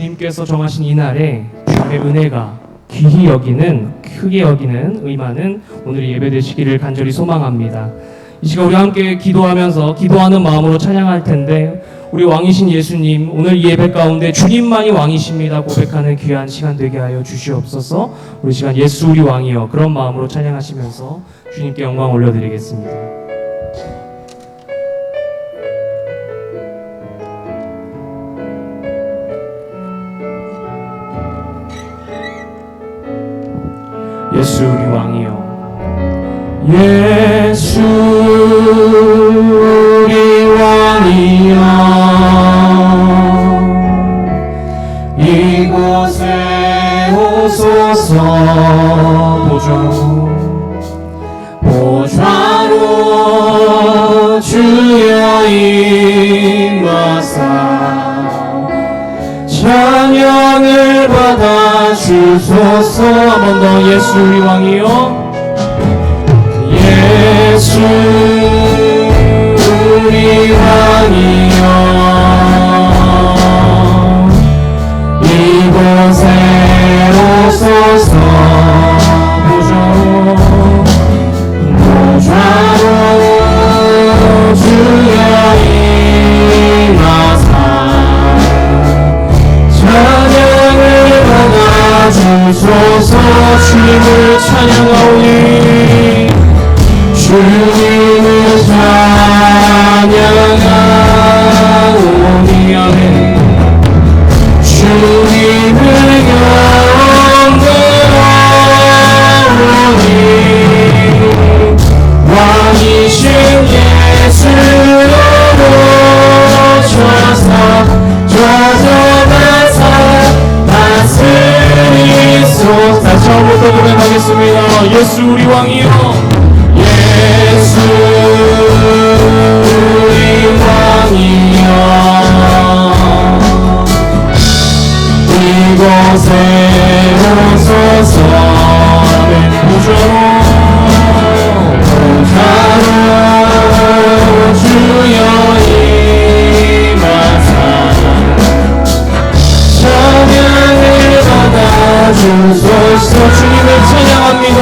주님께서 정하신 이 날에 주님의 은혜가 귀히 여기는, 크게 여기는 의마는 오늘 예배 되시기를 간절히 소망합니다. 이 시간 우리 함께 기도하면서 기도하는 마음으로 찬양할 텐데, 우리 왕이신 예수님, 오늘 이 예배 가운데 주님만이 왕이십니다 고백하는 귀한 시간 되게 하여 주시옵소서. 우리 시간 예수 우리 왕이여, 그런 마음으로 찬양하시면서 주님께 영광 올려드리겠습니다. 예수 우리 왕이여, 예수 우리 왕이여, 이곳에 오소서. 보좌로 주여 임하사 찬양을 받아 주소서. 한 번 더 예수 우리 왕이여, 예수 우리 왕이여, 이곳에 오소서. 보좌로 주여 임하사 찬양을 받아 주소서. 주님을 찬양하오니, 주님을 찬양하오니, 아멘. 주님을 경배하오니, 왕이신 예수로 오셔서 저저마사 다스리소서. 다시 한번 더 고백하겠습니다. 예수 우리 왕이여, 예수 우리 왕이여, 이곳에 오소서. 아멘. 보좌로 주여 임하사 찬양을 받아 주소서. 주님을 찬양합니다.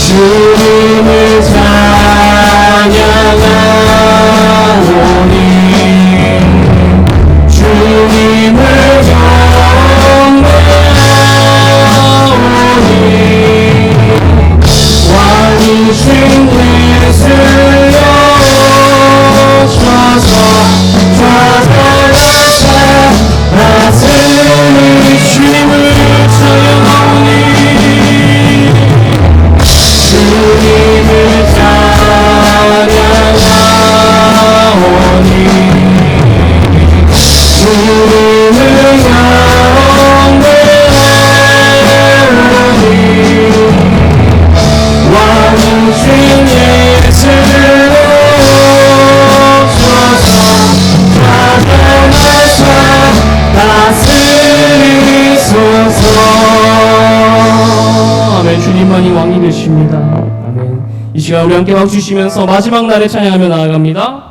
주님을 찬양하오니, 주님을 경배하오니, 왕이신 예수여 오셔서 좌절하사 다스리. 주님을 찬양하오니, 주님을 찬양하오니, 주님을 경배하오니, 왕이신 예수로 오셔서 좌절하사 다스리소서. 아멘. 주님만이 왕이 되십니다. 아멘. 이 시간 우리 함께 박수 주시면서 마지막 날에 찬양하며 나아갑니다.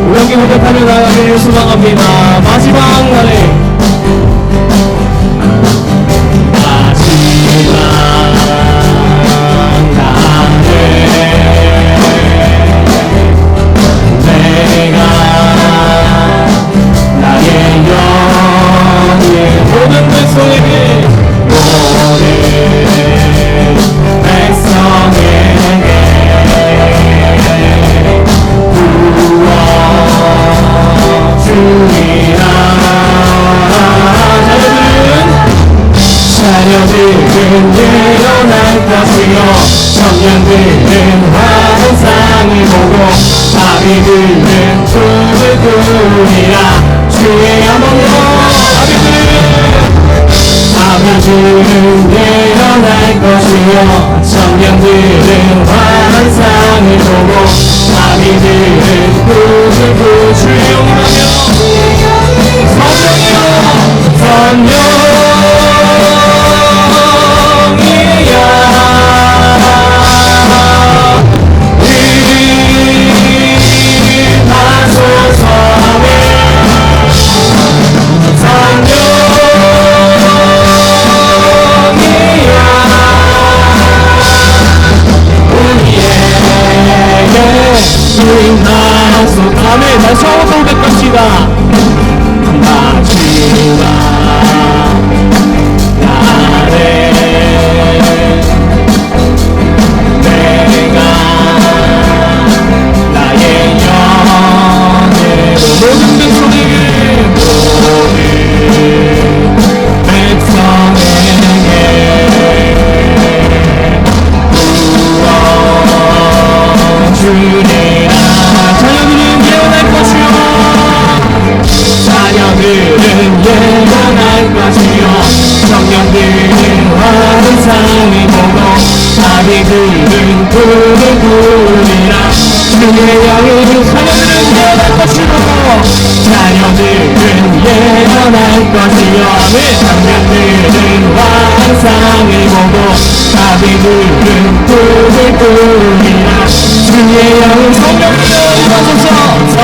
우리 함께 고백하며 나아가기를 소망합니다. 마지막 날에, 마지막 날에 내가 나의 영의 모든 백성에게, 모든 백성에게 주리라. 자녀들은 예언할 것이요, 청년들은 환상을 보고, 아비들은 꿈을 꾸리라. 주의 영광으로 아비들은 예언할 것이요, 청년들은 환상을 보고, 아비들은 꿈을 꾸고. 주의 영광하며 성령이여, 성령이여 아멘. 다시 한번 고백합시다. 마지막 날에 내가 나의 영예로 모든 백성에게 주리라. 자녀들은 예언할 것이요 자녀들은 예언할 것이요 청년들은 환상을 보고 아비들은 꿈을 꾸리라. 주의 영을 자녀들은 예언할 것이요 자녀들은 예언할 것이요 청년들은 환상을 보고 아비들은 꿈을 꾸리라. 주의 영은 성령이여 임하소서.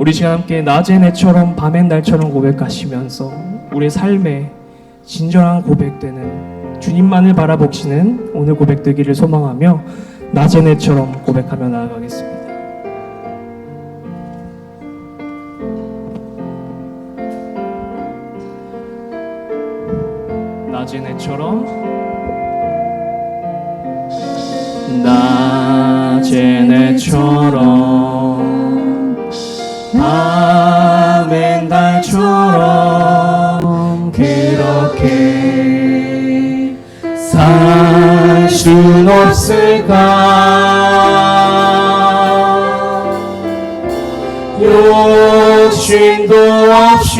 우리 시간 함께 낮엔 해처럼 밤엔 달처럼 고백하시면서 우리의 삶에 진정한 고백되는 주님만을 바라보시는 오늘 고백되기를 소망하며 낮엔 해처럼 고백하며 나아가겠습니다. 낮에내처럼 낮에내처럼 밤엔 달처럼 그렇게 살 순 없을까? 욕심도 없이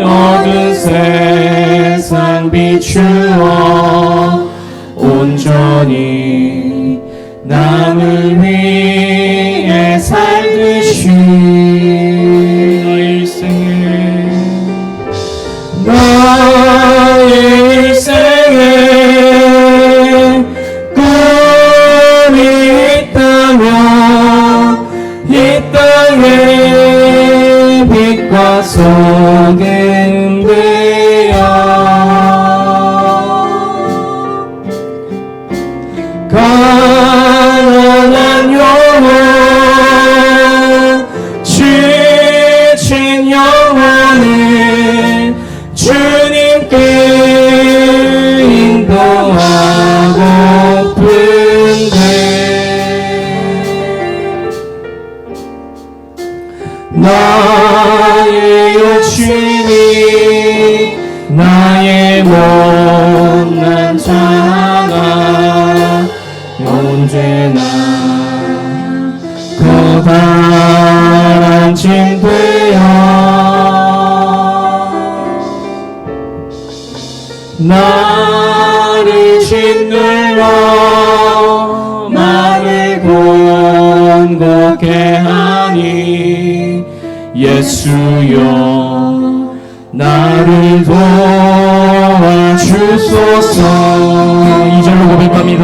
어두운 세상 비추어 온전히 남을 위해 살듯이 나의 일생에 꿈이 있다면 이 땅의 빛과 소금 되어 가난한 영혼 지친 영혼을 주님께 인도하고픈데 나의 욕심이 나의 못난 자아가 언제나 커다란 짐 되어 나를 짓눌러 나를 곤곡해 하니 예수여 나를 도와주소서. 2절로 고백합니다.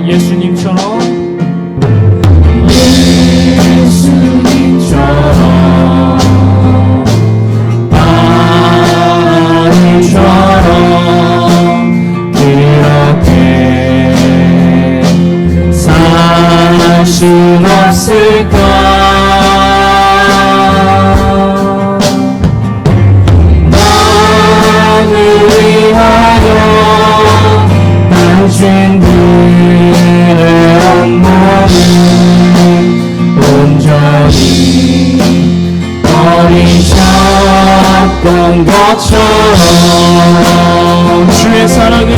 예수님처럼 바람처럼 그렇게 살 순 없을까? 나를 위하여 당신들의 업무를 온전히 버리셨던 것처럼 주의 사랑을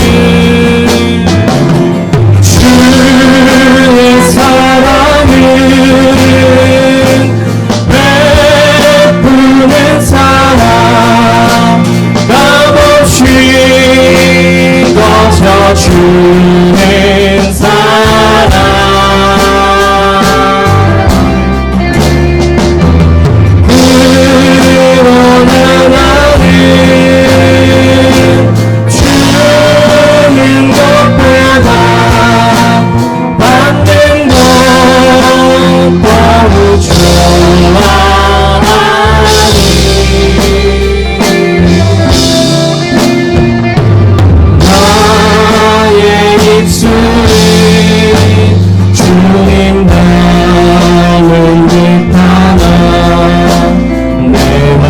베푸는 사랑 값없이 거저주는 사랑 그러나 나는 주는 것보다 받는 것 너무 좋아하니 나의 입술이 주님 닮은 듯하나 내 마음은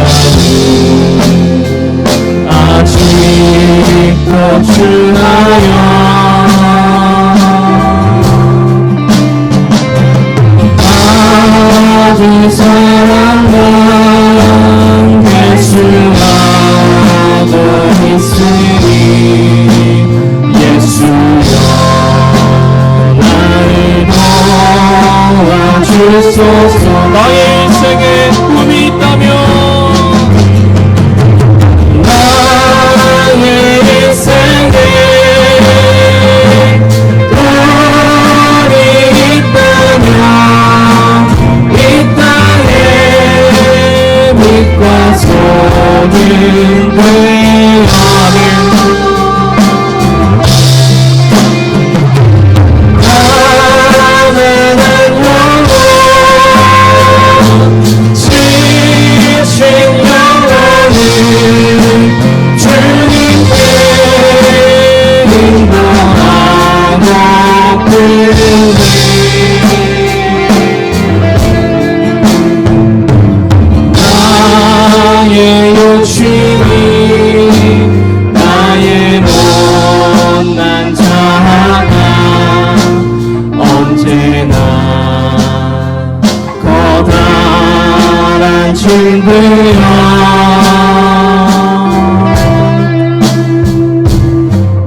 아직도 주나요? 아주 사랑만 예수하고 있으니 예수여 나를 도와주소서. 나의 인생에 꿈이 있다면 나의 인생에 꿈이 있다면 이 땅에 빛과 소금 되어는 가난한 영혼 지친 영혼을 주님께 인도하고픈데 나의 욕심이 나의 되어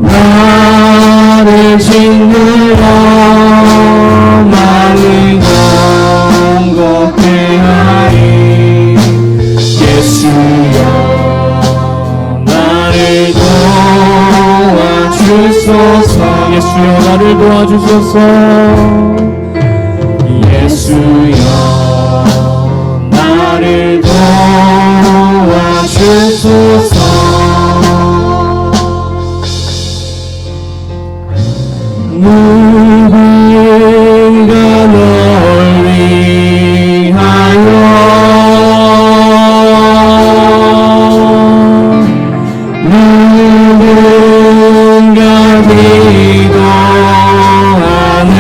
나를 짓누러 많은 공곡해 하리. 예수여 나를 도와주소서. 예수여 나를 도와주소서. 예수여 나를 도와주소서. 누군가 널 위하여 누군가 기도하네.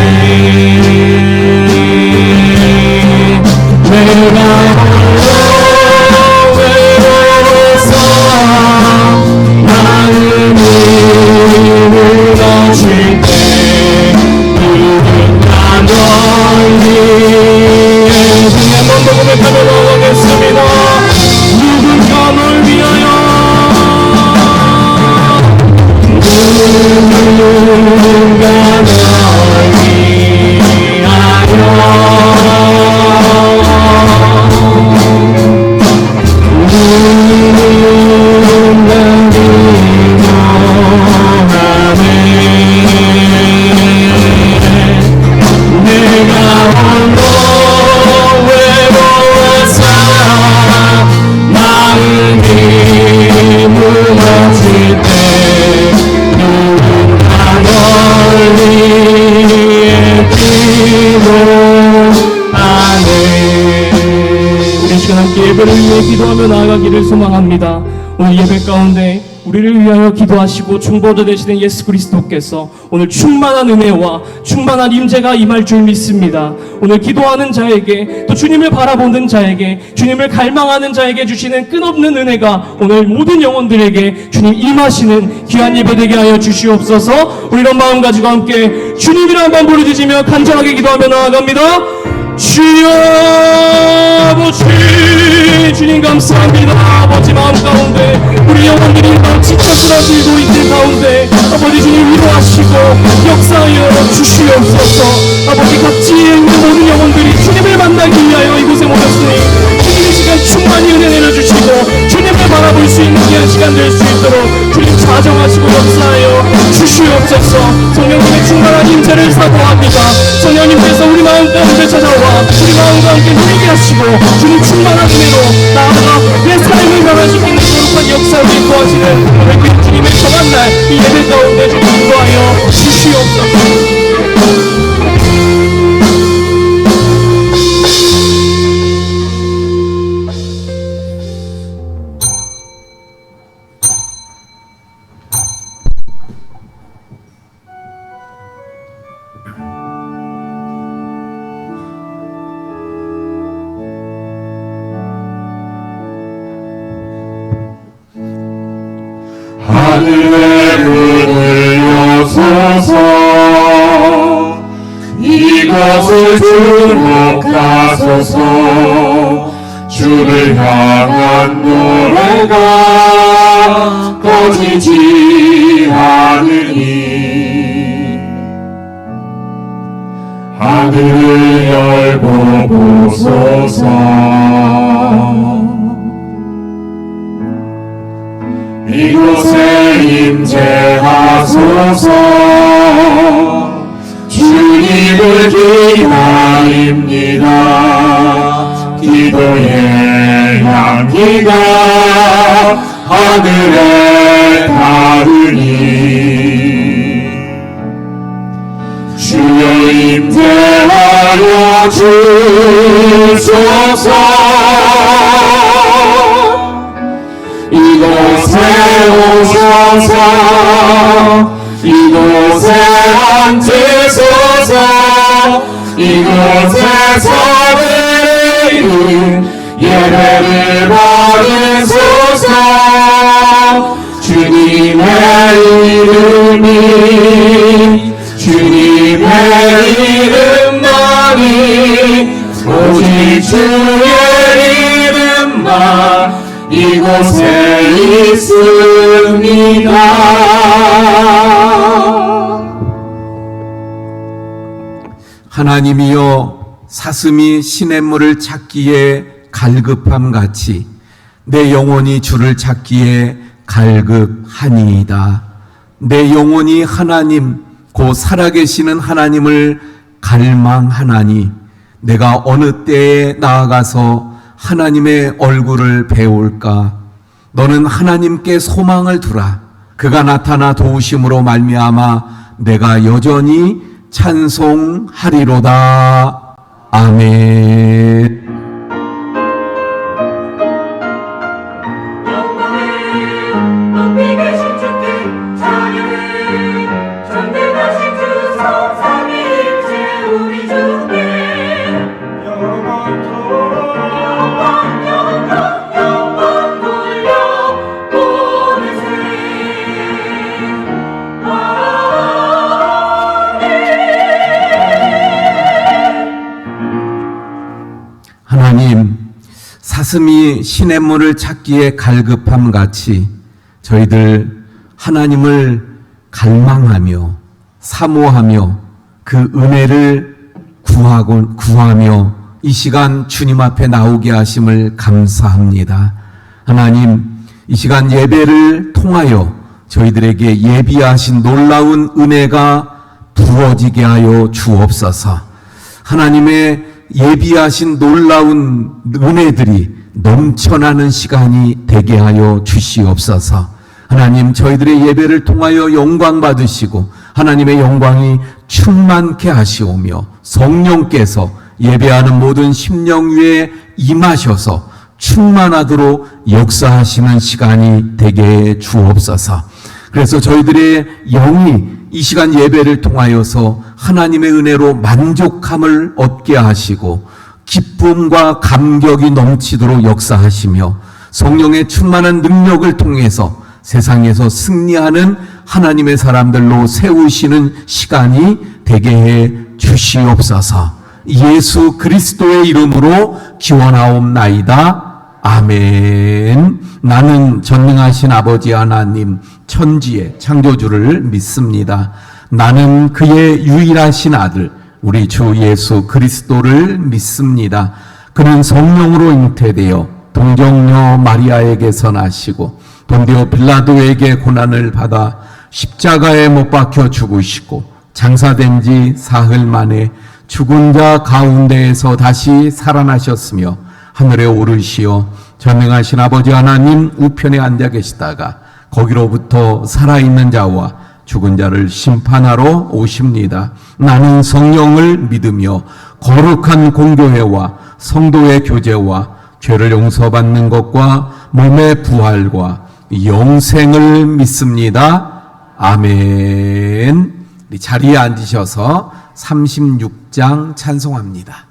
내가 홀로 외로워서 나는 무너질 때 누군가 널 위해 한번 더 고백하며 나가겠습니다. 누군가 널 위하여 누군가 널 위하여 예배를 위해 기도하며 나아가기를 소망합니다. 오늘 예배 가운데 우리를 위하여 기도하시고 중보자 되시는 예수 그리스도께서 오늘 충만한 은혜와 충만한 임재가 임할 줄 믿습니다. 오늘 기도하는 자에게 또 주님을 바라보는 자에게 주님을 갈망하는 자에게 주시는 끝없는 은혜가 오늘 모든 영혼들에게 주님 임하시는 귀한 예배 되게 하여 주시옵소서. 우리 이런 마음 가지고 함께 주님이라 한번 부르짖으며 간절하게 기도하며 나아갑니다. 주여 아버지 주님 감사합니다. 아버지 마음 가운데 우리 영혼들이 지쳐 쓰러지고 있는 가운데 아버지 주님 위로하시고 역사하여 주시옵소서. 아버지 각지에 있는 모든 영혼들이 주님을 만나기 위하여 이곳에 모였으니 주님 이 시간 충만히 은혜 내려주시고 주님을 바라볼 수 있는 귀한 시간 될 수 있도록 주님 자정하시고 역사하여 주시옵소서. 성령님의 충만한 임재를 사모합니다. 성령님께서 우리 마음 가운데 찾아와 우리 마음과 함께 누리게 하시고 주님 충만한 은혜로 나아가 내 삶을 변화시키는 거룩한 역사를 인도하시는 오늘 그 주님의 정한 날 이 예배 가운데 주님 인도하여 주시옵소서. 하늘의 문을 여소서. 이것을 주목하소서. 주를 향한 노래가 꺼지지 않으니 하늘을 열고 보소서. 이곳에 임재하소서. 주님을 기다립니다. 기도의 향기가 하늘에 닿으니 주여 임재하여 주소서. 이곳에 오셔서 이곳에 앉으소서. 이곳에서 드리는 예배를 받으소서. 주님의 이름이 주님의 이름만이 오직 주의 이름만 이곳에 있습니다. 하나님이여, 사슴이 시냇물을 찾기에 갈급함 같이 내 영혼이 주를 찾기에 갈급하니이다. 내 영혼이 하나님, 곧 살아계시는 하나님을 갈망하나니 내가 어느 때에 나아가서 하나님의 얼굴을 배울까? 너는 하나님께 소망을 두라. 그가 나타나 도우심으로 말미암아 내가 여전히 찬송하리로다. 아멘. 높이 계신 주께 찬양을 전능하신 주 성삼위일체 우리 주께 영광 돌려 보내세. 하나님, 사슴이 시냇물을 찾기에 갈급함 같이 저희들 하나님을 갈망하며 사모하며 그 은혜를 구하며 이 시간 주님 앞에 나오게 하심을 감사합니다. 하나님, 이 시간 예배를 통하여 저희들에게 예비하신 놀라운 은혜가 부어지게 하여 주옵소서. 하나님의 예비하신 놀라운 은혜들이 넘쳐나는 시간이 되게 하여 주시옵소서. 하나님, 저희들의 예배를 통하여 영광 받으시고 하나님의 영광이 충만케 하시오며 성령께서 예배하는 모든 심령 위에 임하셔서 충만하도록 역사하시는 시간이 되게 해 주옵소서. 그래서 저희들의 영이 이 시간 예배를 통하여서 하나님의 은혜로 만족함을 얻게 하시고 기쁨과 감격이 넘치도록 역사하시며 성령의 충만한 능력을 통해서 세상에서 승리하는 하나님의 사람들로 세우시는 시간이 되게 해 주시옵소서. 예수 그리스도의 이름으로 기원하옵나이다. 아멘. 나는 전능하신 아버지 하나님, 천지의 창조주를 믿습니다. 나는 그의 유일하신 아들 우리 주 예수 그리스도를 믿습니다. 그는 성령으로 잉태되어 동정녀 마리아에게서 나시고 본디오 빌라도에게 고난을 받아 십자가에 못 박혀 죽으시고 장사된 지 사흘 만에 죽은 자 가운데에서 다시 살아나셨으며 하늘에 오르시어 전능하신 아버지 하나님 우편에 앉아 계시다가 거기로부터 살아있는 자와 죽은 자를 심판하러 오십니다. 나는 성령을 믿으며 거룩한 공교회와 성도의 교제와 죄를 용서받는 것과 몸의 부활과 영생을 믿습니다. 아멘. 우리 자리에 앉으셔서 36장 찬송합니다.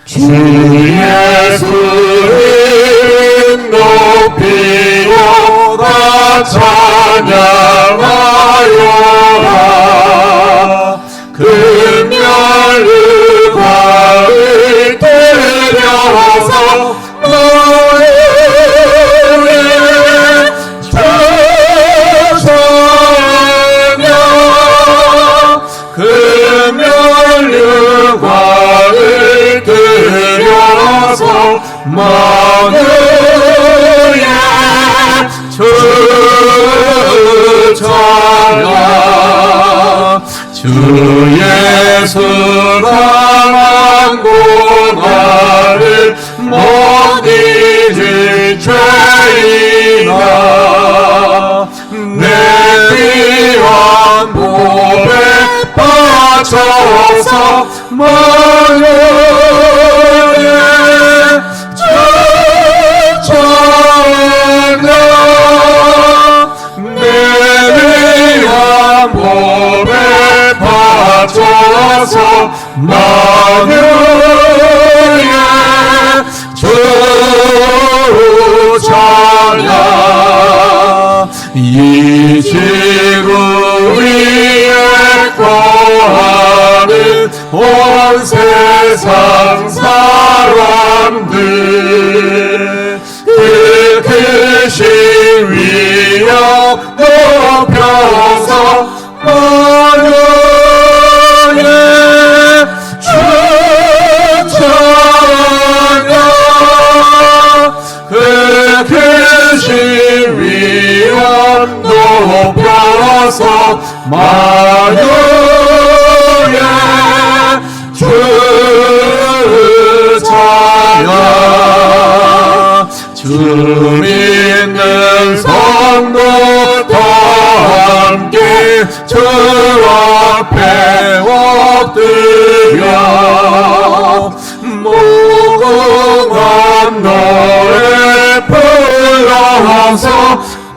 주 예수를 높이려다 찬양하여라. 금멸의과를 때려서 너의 찬양. 금멸의과를 때려서 만유의 주 찬양. 주 예수 당한 고난을 못 잊을 죄이나 내 귀한 몸에 바쳐서 만유의 주 찬양. 내 귀한 몸에 바쳐서 만유의 주 찬양. 찬양 이 지구 위에 거하는 온 세상 사람들 그 크신 위엄 높여서 만유의 주 찬양 그 크신 위엄 높여서 만유의 주 찬양 주 믿는 성도 다 함께 주 앞에 엎드려 무궁한 노래 불러서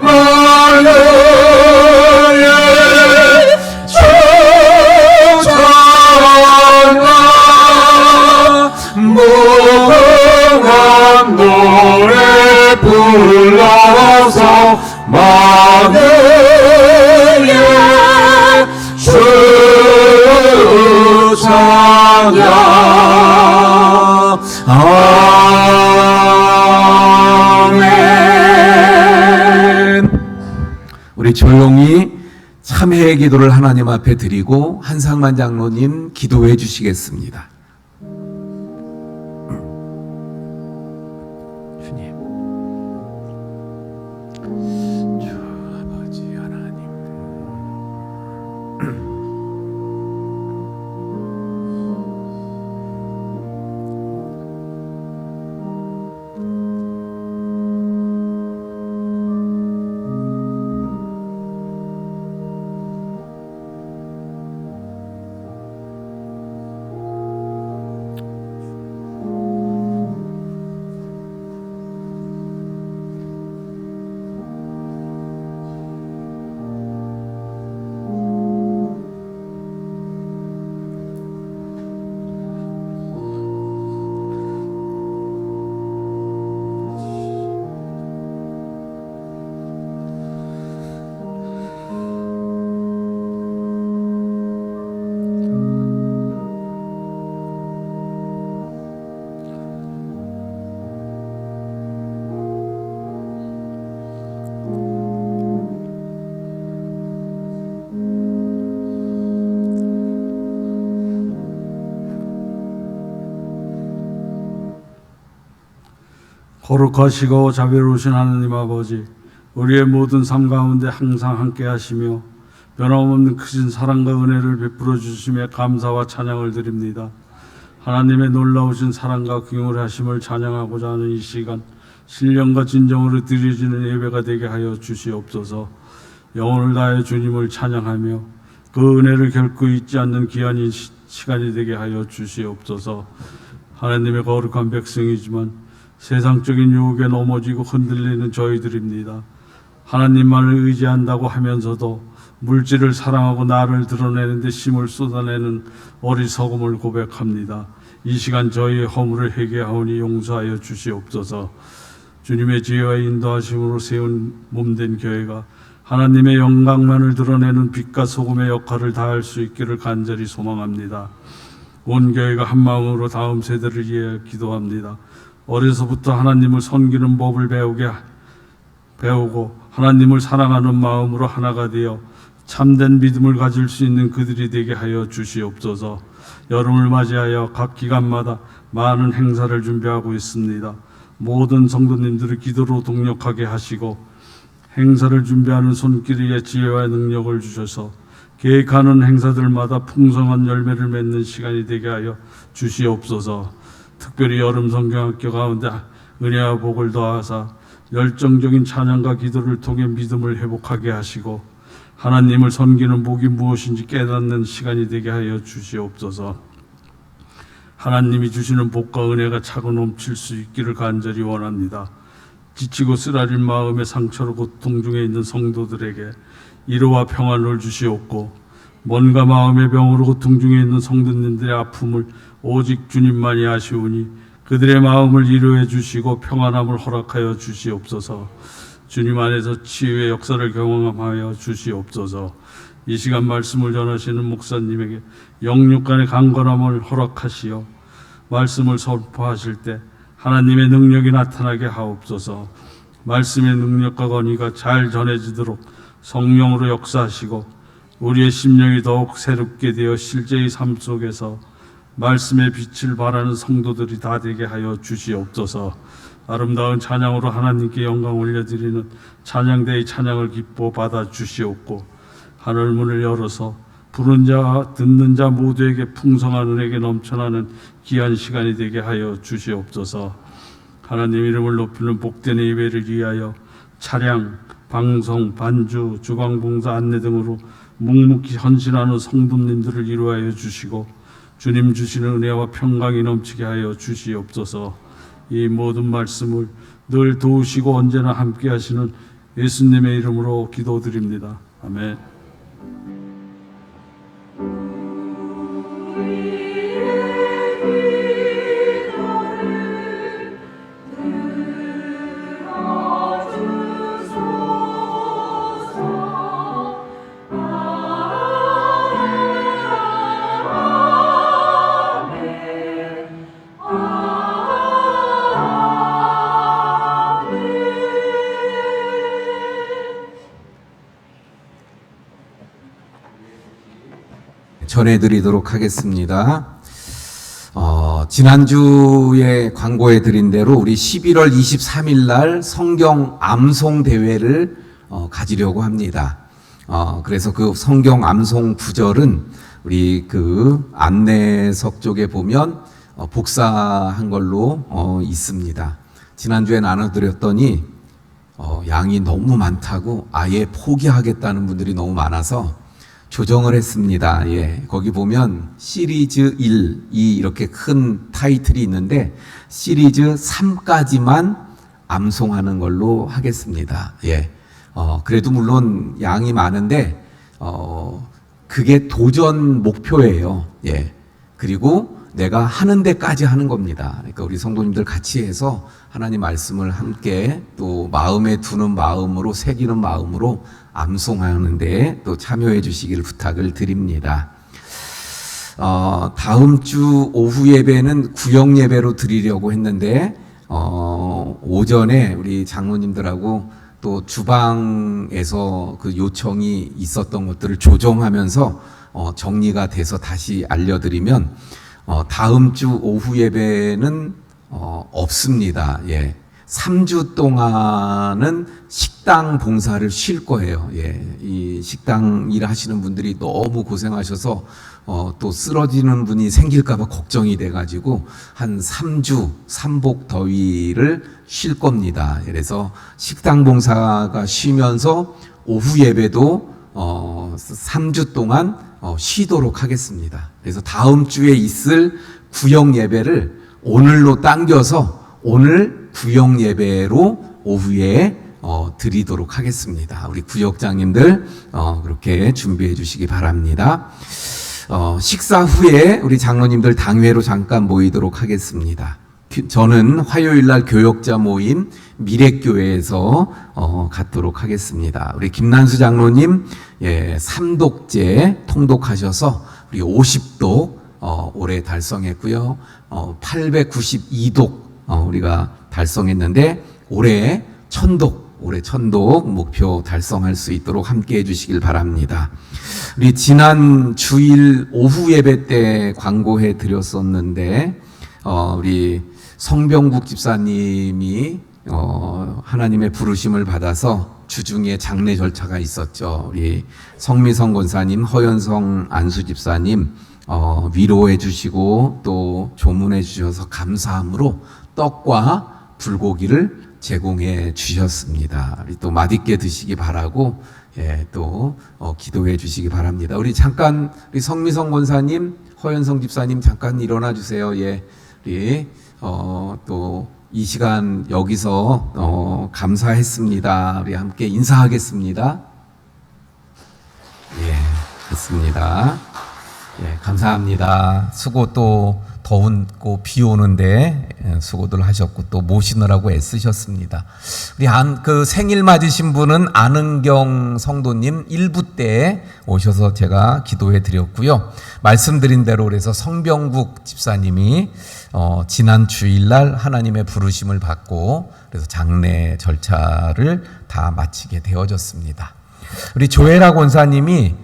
만유의 주 찬양 무궁한 노래 불러서 만유의 주 찬양 아멘. 우리 조용히 참회의 기도를 하나님 앞에 드리고 한상만 장로님 기도해 주시겠습니다. 주님, 주 아버지 하나님, 거룩하시고 자비로우신 하나님 아버지, 우리의 모든 삶 가운데 항상 함께 하시며 변함없는 크신 사랑과 은혜를 베풀어 주심에 감사와 찬양을 드립니다. 하나님의 놀라우신 사랑과 긍휼하심을 찬양하고자 하는 이 시간, 신령과 진정으로 드려지는 예배가 되게 하여 주시옵소서. 영혼을 다해 주님을 찬양하며 그 은혜를 결코 잊지 않는 귀한 시간이 되게 하여 주시옵소서. 하나님의 거룩한 백성이지만 세상적인 유혹에 넘어지고 흔들리는 저희들입니다. 하나님만을 의지한다고 하면서도 물질을 사랑하고 나를 드러내는 데 힘을 쏟아내는 어리석음을 고백합니다. 이 시간 저희의 허물을 회개하오니 용서하여 주시옵소서. 주님의 지혜와 인도하심으로 세운 몸된 교회가 하나님의 영광만을 드러내는 빛과 소금의 역할을 다할 수 있기를 간절히 소망합니다. 온 교회가 한 마음으로 다음 세대를 위해 기도합니다. 어려서부터 하나님을 섬기는 법을 배우고 하나님을 사랑하는 마음으로 하나가 되어 참된 믿음을 가질 수 있는 그들이 되게 하여 주시옵소서. 여름을 맞이하여 각 기간마다 많은 행사를 준비하고 있습니다. 모든 성도님들을 기도로 동력하게 하시고 행사를 준비하는 손길에 지혜와 능력을 주셔서 계획하는 행사들마다 풍성한 열매를 맺는 시간이 되게 하여 주시옵소서. 특별히 여름 성경학교 가운데 은혜와 복을 더하사 열정적인 찬양과 기도를 통해 믿음을 회복하게 하시고 하나님을 섬기는 복이 무엇인지 깨닫는 시간이 되게 하여 주시옵소서. 하나님이 주시는 복과 은혜가 차고 넘칠 수 있기를 간절히 원합니다. 지치고 쓰라린 마음의 상처로 고통 중에 있는 성도들에게 위로와 평안을 주시옵고 몸과 마음의 병으로 고통 중에 있는 성도님들의 아픔을 오직 주님만이 아시오니 그들의 마음을 위로해 주시고 평안함을 허락하여 주시옵소서. 주님 안에서 치유의 역사를 경험하여 주시옵소서. 이 시간 말씀을 전하시는 목사님에게 영육간의 강건함을 허락하시어 말씀을 선포하실 때 하나님의 능력이 나타나게 하옵소서. 말씀의 능력과 권위가 잘 전해지도록 성령으로 역사하시고 우리의 심령이 더욱 새롭게 되어 실제의 삶 속에서 말씀의 빛을 발하는 성도들이 다 되게 하여 주시옵소서. 아름다운 찬양으로 하나님께 영광 올려드리는 찬양대의 찬양을 기뻐 받아 주시옵고 하늘 문을 열어서 부른 자 듣는 자 모두에게 풍성한 은혜가 넘쳐나는 귀한 시간이 되게 하여 주시옵소서. 하나님 이름을 높이는 복된 예배를 위하여 차량, 방송, 반주, 주광봉사 안내 등으로 묵묵히 헌신하는 성도님들을 이루하여 주시고 주님 주시는 은혜와 평강이 넘치게 하여 주시옵소서. 이 모든 말씀을 늘 도우시고 언제나 함께 하시는 예수님의 이름으로 기도드립니다. 아멘. 전해드리도록 하겠습니다. 지난주에 광고해 드린 대로 우리 11월 23일 날 성경 암송 대회를 가지려고 합니다. 그래서 그 성경 암송 구절은 우리 그 안내석 쪽에 보면 복사한 걸로 있습니다. 지난주에 나눠드렸더니 양이 너무 많다고 아예 포기하겠다는 분들이 너무 많아서 조정을 했습니다. 예, 거기 보면 시리즈 1, 2 이렇게 큰 타이틀이 있는데 시리즈 3까지만 암송하는 걸로 하겠습니다. 예, 그래도 물론 양이 많은데 그게 도전 목표예요. 예, 그리고 내가 하는 데까지 하는 겁니다. 그러니까 우리 성도님들 같이 해서 하나님 말씀을 함께 또 마음에 두는 마음으로 새기는 마음으로 암송하는 데 또 참여해 주시길 부탁을 드립니다. 다음 주 오후 예배는 구역 예배로 드리려고 했는데 오전에 우리 장로님들하고 또 주방에서 그 요청이 있었던 것들을 조정하면서 정리가 돼서 다시 알려드리면 다음 주 오후 예배는 없습니다. 예. 3주 동안은 식당 봉사를 쉴 거예요. 예. 이 식당 일 하시는 분들이 너무 고생하셔서 또 쓰러지는 분이 생길까봐 걱정이 돼가지고 한 3주 삼복 더위를 쉴 겁니다. 그래서 식당 봉사가 쉬면서 오후 예배도 3주 동안 쉬도록 하겠습니다. 그래서 다음 주에 있을 구역 예배를 오늘로 당겨서 오늘 구역 예배로 오후에 드리도록 하겠습니다. 우리 구역장님들 그렇게 준비해 주시기 바랍니다. 식사 후에 우리 장로님들 당회로 잠깐 모이도록 하겠습니다. 저는 화요일 날 교역자 모임 미래교회에서 갖도록 하겠습니다. 우리 김난수 장로님 3독제 통독하셔서 우리 50독 올해 달성했고요. 892독 우리가 달성했는데 올해 1000독 목표 달성할 수 있도록 함께 해주시길 바랍니다. 우리 지난 주일 오후 예배 때 광고해 드렸었는데 우리 성병국 집사님이 하나님의 부르심을 받아서 주중에 장례 절차가 있었죠. 우리 성미성 권사님, 허연성 안수 집사님 위로해 주시고 또 조문해 주셔서 감사함으로 떡과 불고기를 제공해 주셨습니다. 우리 또 맛있게 드시기 바라고 또 기도해 주시기 바랍니다. 우리 잠깐 우리 성미성 권사님, 허연성 집사님 잠깐 일어나 주세요. 예, 우리 또 이 시간 여기서 감사했습니다. 우리 함께 인사하겠습니다. 예, 됐습니다. 예, 감사합니다. 수고 또 더운고 비 오는데 수고들 하셨고 또 모시느라고 애쓰셨습니다. 우리 그 생일 맞으신 분은 안은경 성도님 1부 때 오셔서 제가 기도해 드렸고요. 말씀드린 대로 그래서 성병국 집사님이 지난 주일날 하나님의 부르심을 받고 그래서 장례 절차를 다 마치게 되어졌습니다. 우리 조혜라 권사님이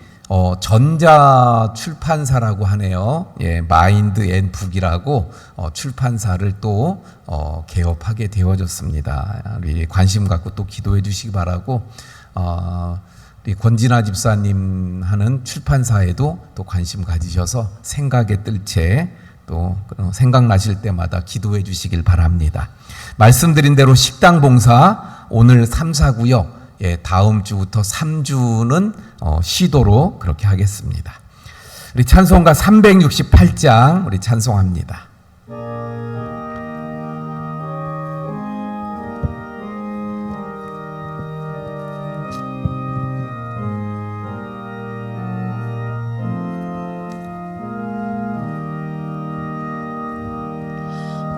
전자 출판사라고 하네요. 예, 마인드 앤 북이라고 출판사를 또 개업하게 되어졌습니다. 우리 관심 갖고 또 기도해 주시기 바라고 우리 권진아 집사님 하는 출판사에도 또 관심 가지셔서 생각에 뜰 채 또 생각나실 때마다 기도해 주시길 바랍니다. 말씀드린 대로 식당 봉사 오늘 3, 4구역 예, 다음 주부터 3주는 쉬도록 그렇게 하겠습니다. 우리 찬송가 368장 우리 찬송합니다.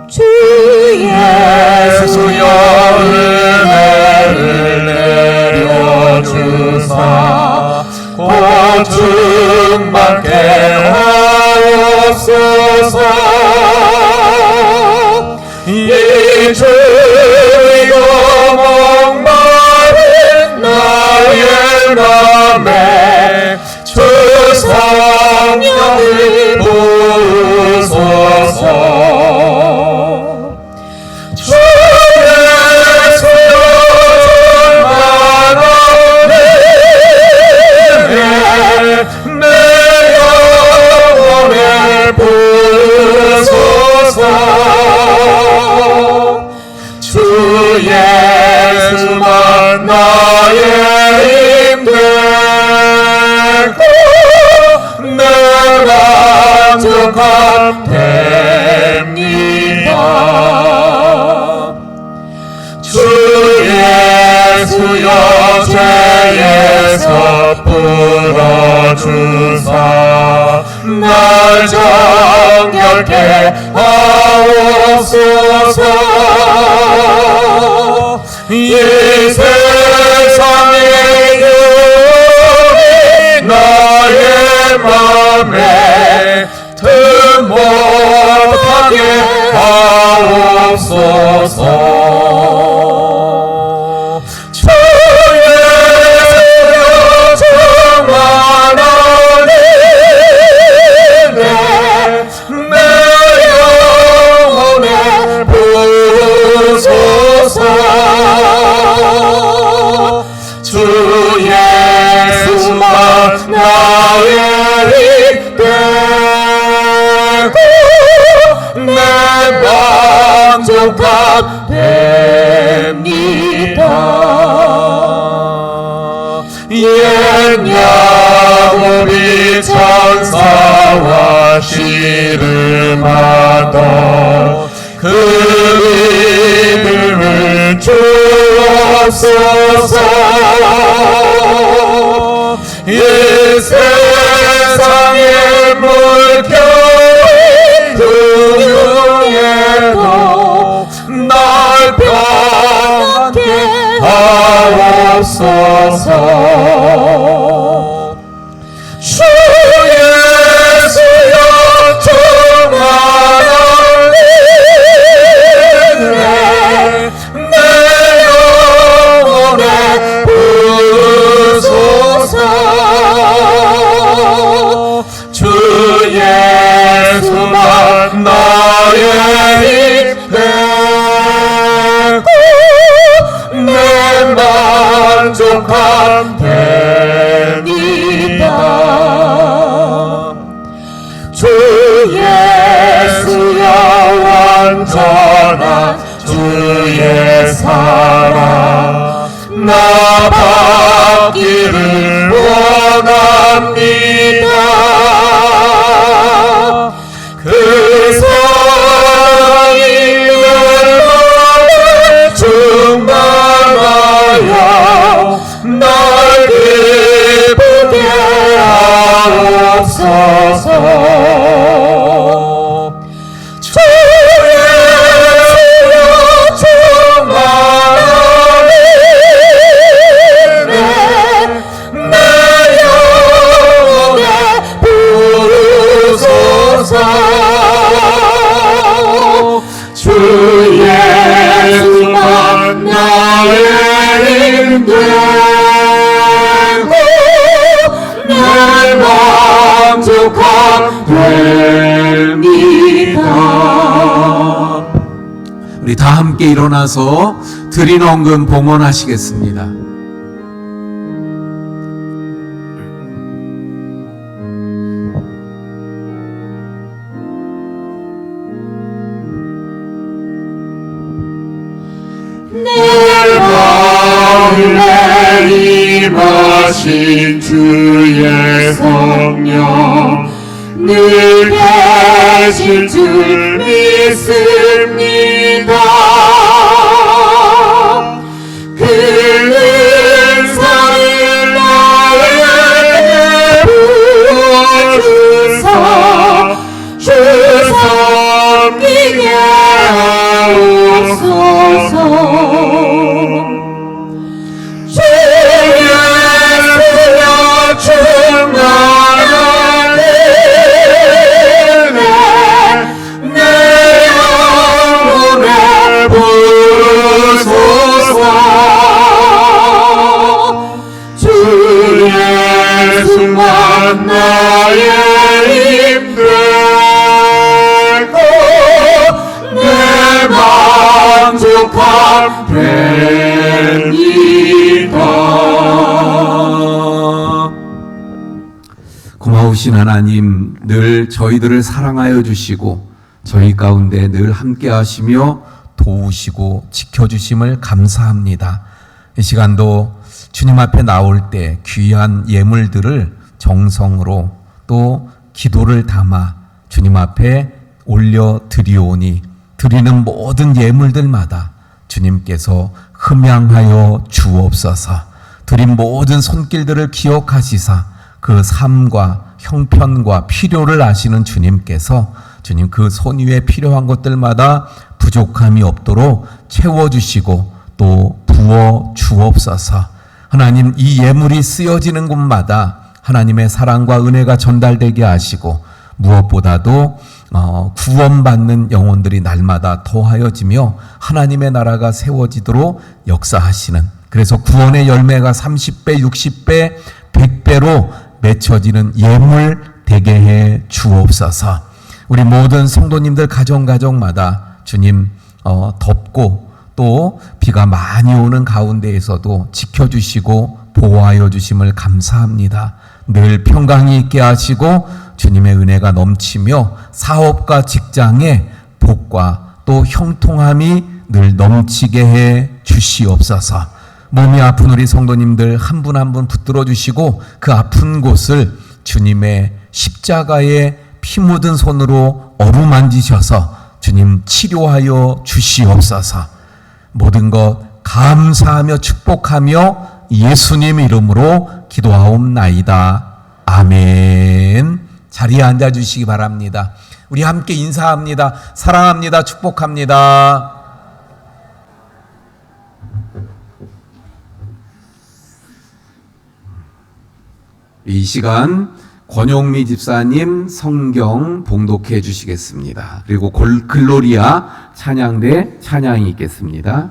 주 예수여 은혜를 내려주사 고충받게 하옵소서. 이 주이고 목마른 나의 맘에 주 성령을 부으소서. 주 예수만 나의 힘 되고 내 만족함 됩니다. 주 예수여 죄에서 풀어주사 날 정결케 하옵소서. 이 세상의 유혹이 나의 맘에 틈 못하게 하옵소서. 주 예수여 충만한 은혜 내 영혼에 부으소서. 주 예수만 나의 힘 되고 내 만족함 됩니다. 옛 야곱이 천사와 씨름하던 그 믿음을 주옵소서. 이 세상의 물결이 등용해도 날 평안케 하옵소서. 주 예수여 충만한 은혜 내 영혼에 부으소서. 주 예수만 나의 힘 되고 내 만족함 됩니다. 주 예수여 완전한 주의 사랑 나 받기를 원합니다. 그 사랑이 내 맘에 충만하여 날 기쁘게 하옵소서. 우리 다 함께 일어나서 드린 헌금 봉헌하시겠습니다. 내 마음에 임하신 주의 성령 늘 계실 줄 믿습니다. 그 은사를 나에게 부어주사 주 섬기게 하옵소서. 주 예수여 충만한 은혜 내 영혼에 부으소서. 주 예수만 나의 힘되고 내 만족함 되리이다. 고마우신 하나님, 늘 저희들을 사랑하여 주시고 저희 가운데 늘 함께 하시며 도우시고 지켜주심을 감사합니다. 이 시간도 주님 앞에 나올 때 귀한 예물들을 정성으로 또 기도를 담아 주님 앞에 올려드리오니 드리는 모든 예물들마다 주님께서 흠양하여 주옵소서. 드린 모든 손길들을 기억하시사 그 삶과 형편과 필요를 아시는 주님께서 주님 그 손 위에 필요한 것들마다 부족함이 없도록 채워주시고 또 부어 주옵소서. 하나님, 이 예물이 쓰여지는 곳마다 하나님의 사랑과 은혜가 전달되게 하시고 무엇보다도 구원받는 영혼들이 날마다 더하여지며 하나님의 나라가 세워지도록 역사하시는, 그래서 구원의 열매가 30배, 60배, 100배로 맺혀지는 예물 되게 해 주옵소서. 우리 모든 성도님들 가정마다 주님 덥고 또 비가 많이 오는 가운데에서도 지켜주시고 보호하여 주심을 감사합니다. 늘 평강이 있게 하시고 주님의 은혜가 넘치며 사업과 직장에 복과 또 형통함이 늘 넘치게 해 주시옵소서. 몸이 아픈 우리 성도님들 한 분 한 분 붙들어 주시고 그 아픈 곳을 주님의 십자가에 피 묻은 손으로 어루만지셔서 주님 치료하여 주시옵소서. 모든 것 감사하며 축복하며 예수님 이름으로 기도하옵나이다. 아멘. 자리에 앉아주시기 바랍니다. 우리 함께 인사합니다. 사랑합니다. 축복합니다. 이 시간 권용미 집사님 성경 봉독해 주시겠습니다. 그리고 글로리아 찬양대 찬양이 있겠습니다.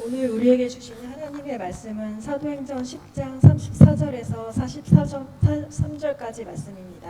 오늘 우리에게 주시는 하나님의 말씀은 사도행전 10장 34절에서 43절까지 말씀입니다.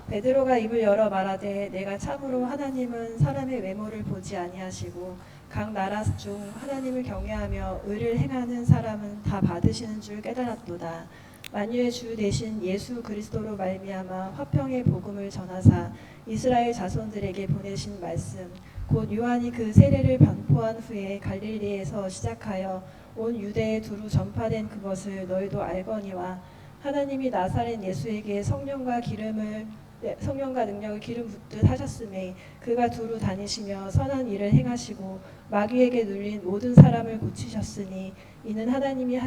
베드로가 입을 열어 말하되 내가 참으로 하나님은 사람의 외모를 보지 아니하시고 각 나라 중 하나님을 경외하며 의를 행하는 사람은 다 받으시는 줄 깨달았도다. 만유의 주 되신 예수 그리스도로 말미암아 화평의 복음을 전하사 이스라엘 자손들에게 보내신 말씀 곧 요한이 그 세례를 반포한 후에 갈릴리에서 시작하여 온 유대에 두루 전파된 그것을 너희도 알거니와 하나님이 나사렛 예수에게 성령과 능력을 기름 붓듯 하셨음에 그가 두루 다니시며 선한 일을 행하시고 마귀에게 눌린 모든 사람을 고치셨으니 이는 하나님이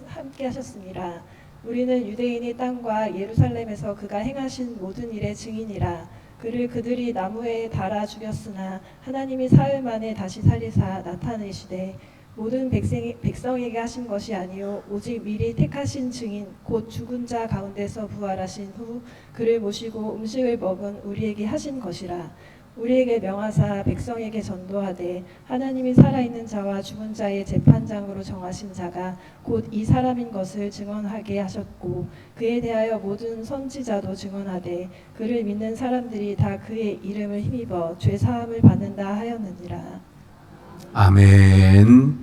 함께 하셨음이라. 우리는 유대인의 땅과 예루살렘에서 그가 행하신 모든 일의 증인이라. 그를 그들이 나무에 달아 죽였으나 하나님이 사흘 만에 다시 살리사 나타내시되 모든 백성에게 하신 것이 아니요 오직 미리 택하신 증인 곧 죽은 자 가운데서 부활하신 후 그를 모시고 음식을 먹은 우리에게 하신 것이라. 우리에게 명하사 백성에게 전도하되 하나님이 살아있는 자와 죽은 자의 재판장으로 정하신 자가 곧 이 사람인 것을 증언하게 하셨고 그에 대하여 모든 선지자도 증언하되 그를 믿는 사람들이 다 그의 이름을 힘입어 죄사함을 받는다 하였느니라. 아멘.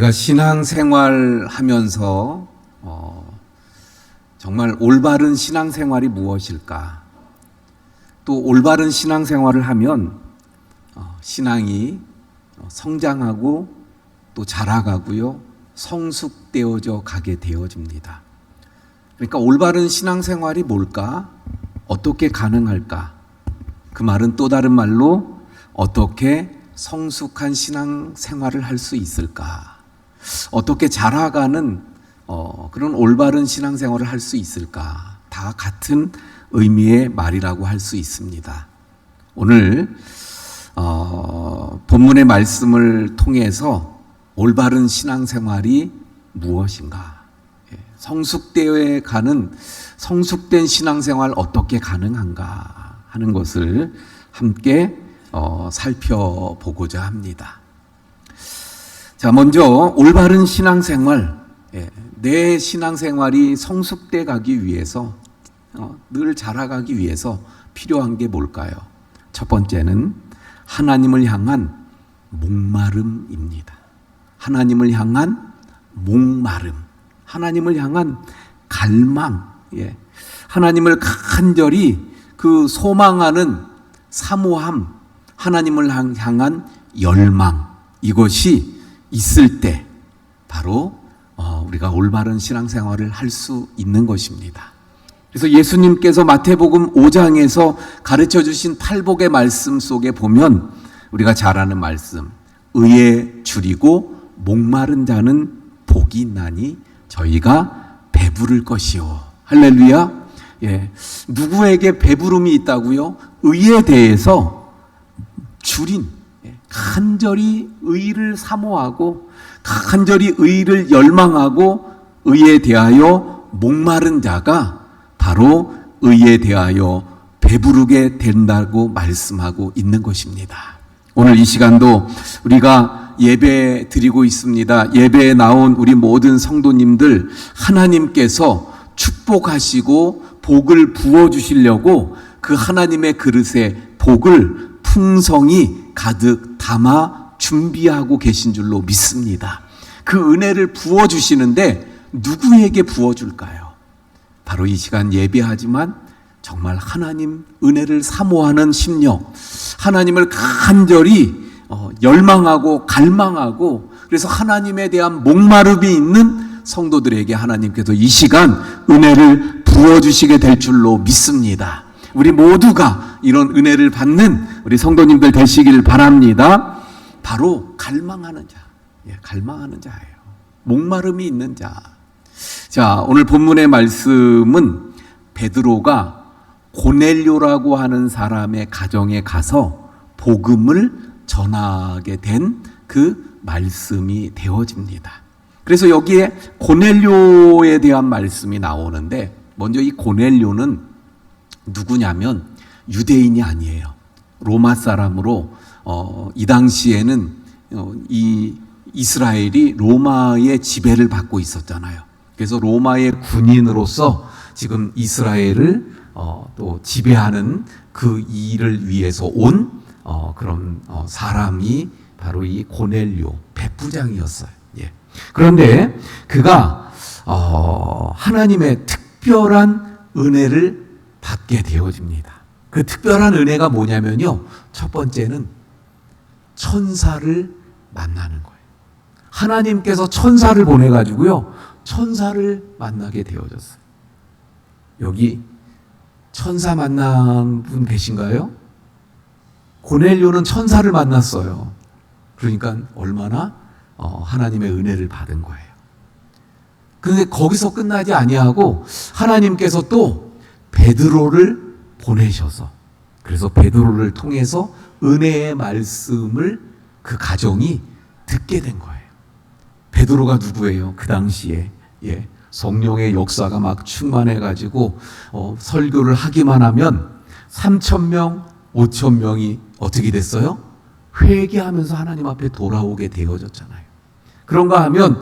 우리가 신앙생활 하면서 정말 올바른 신앙생활이 무엇일까? 또 올바른 신앙생활을 하면 신앙이 성장하고 또 자라가고요, 성숙되어져 가게 되어집니다. 그러니까 올바른 신앙생활이 뭘까? 어떻게 가능할까? 그 말은 또 다른 말로 어떻게 성숙한 신앙생활을 할 수 있을까? 어떻게 자라가는 그런 올바른 신앙생활을 할 수 있을까? 다 같은 의미의 말이라고 할 수 있습니다. 오늘 본문의 말씀을 통해서 올바른 신앙생활이 무엇인가? 성숙되어 가는 성숙된 신앙생활 어떻게 가능한가 하는 것을 함께 살펴보고자 합니다. 자, 먼저 올바른 신앙생활, 내 신앙생활이 성숙돼 가기 위해서, 늘 자라가기 위해서 필요한 게 뭘까요? 첫 번째는 하나님을 향한 목마름입니다. 하나님을 향한 목마름, 하나님을 향한 갈망, 하나님을 간절히 그 소망하는 사모함, 하나님을 향한 열망, 이것이 있을 때 바로 우리가 올바른 신앙생활을 할 수 있는 것입니다. 그래서 예수님께서 마태복음 5장에서 가르쳐 주신 팔복의 말씀 속에 보면 우리가 잘 아는 말씀, 의에 줄이고 목마른 자는 복이 있나니 저희가 배부를 것이요. 할렐루야. 예. 누구에게 배부름이 있다고요? 의에 대해서 줄인, 간절히 의를 사모하고 간절히 의를 열망하고 의에 대하여 목마른 자가 바로 의에 대하여 배부르게 된다고 말씀하고 있는 것입니다. 오늘 이 시간도 우리가 예배 드리고 있습니다. 예배에 나온 우리 모든 성도님들, 하나님께서 축복하시고 복을 부어주시려고 그 하나님의 그릇에 복을 풍성히 가득 담아 준비하고 계신 줄로 믿습니다. 그 은혜를 부어주시는데 누구에게 부어줄까요? 바로 이 시간 예배하지만 정말 하나님 은혜를 사모하는 심령, 하나님을 간절히 열망하고 갈망하고 그래서 하나님에 대한 목마름이 있는 성도들에게 하나님께서 이 시간 은혜를 부어주시게 될 줄로 믿습니다. 우리 모두가 이런 은혜를 받는 우리 성도님들 되시길 바랍니다. 바로 갈망하는 자, 갈망하는 자예요. 목마름이 있는 자. 자, 오늘 본문의 말씀은 베드로가 고넬료라고 하는 사람의 가정에 가서 복음을 전하게 된 그 말씀이 되어집니다. 그래서 여기에 고넬료에 대한 말씀이 나오는데 먼저 이 고넬료는 누구냐면 유대인이 아니에요. 로마 사람으로 이 당시에는 이 이스라엘이 로마의 지배를 받고 있었잖아요. 그래서 로마의 군인으로서 지금 이스라엘을 또 지배하는 그 일을 위해서 온 그런 사람이 바로 이 고넬료 백부장이었어요. 예. 그런데 그가 하나님의 특별한 은혜를 받게 되어집니다. 그 특별한 은혜가 뭐냐면요. 첫 번째는 천사를 만나는 거예요. 하나님께서 천사를 보내가지고요. 천사를 만나게 되어졌어요. 여기 천사 만난 분 계신가요? 고넬료는 천사를 만났어요. 그러니까 얼마나 하나님의 은혜를 받은 거예요. 그런데 거기서 끝나지 아니하고 하나님께서 또 베드로를 보내셔서 그래서 베드로를 통해서 은혜의 말씀을 그 가정이 듣게 된 거예요. 베드로가 누구예요? 그 당시에 성령의 역사가 막 충만해가지고 설교를 하기만 하면 3,000명, 5,000명이 어떻게 됐어요? 회개하면서 하나님 앞에 돌아오게 되어졌잖아요. 그런가 하면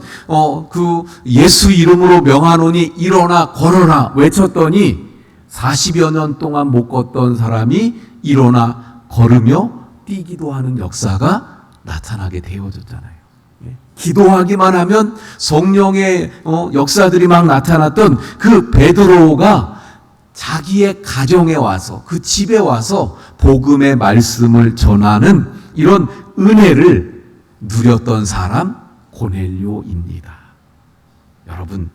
그 예수 이름으로 명하노니 일어나 걸어라 외쳤더니 40여 년 동안 못 걷던 사람이 일어나 걸으며 뛰기도 하는 역사가 나타나게 되어졌잖아요. 기도하기만 하면 성령의 역사들이 막 나타났던 그 베드로가 자기의 가정에 와서 그 집에 와서 복음의 말씀을 전하는 이런 은혜를 누렸던 사람 고넬료입니다. 여러분,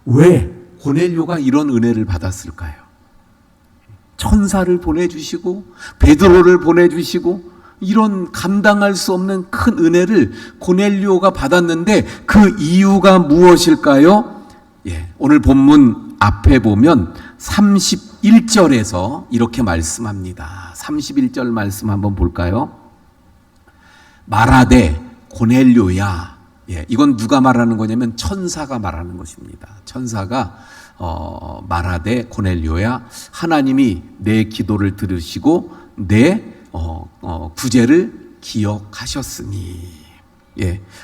왜 고넬료가 이런 은혜를 받았을까요? 천사를 보내주시고 베드로를 보내주시고 이런 감당할 수 없는 큰 은혜를 고넬료가 받았는데 그 이유가 무엇일까요? 오늘 본문 앞에 보면 31절에서 이렇게 말씀합니다. 31절 말씀 한번 볼까요? 말하되 고넬료야. 이건 누가 말하는 거냐면 천사가 말하는 것입니다. 천사가 말하되 고넬료야, 하나님이 내 기도를 들으시고 내 구제를 기억하셨으니.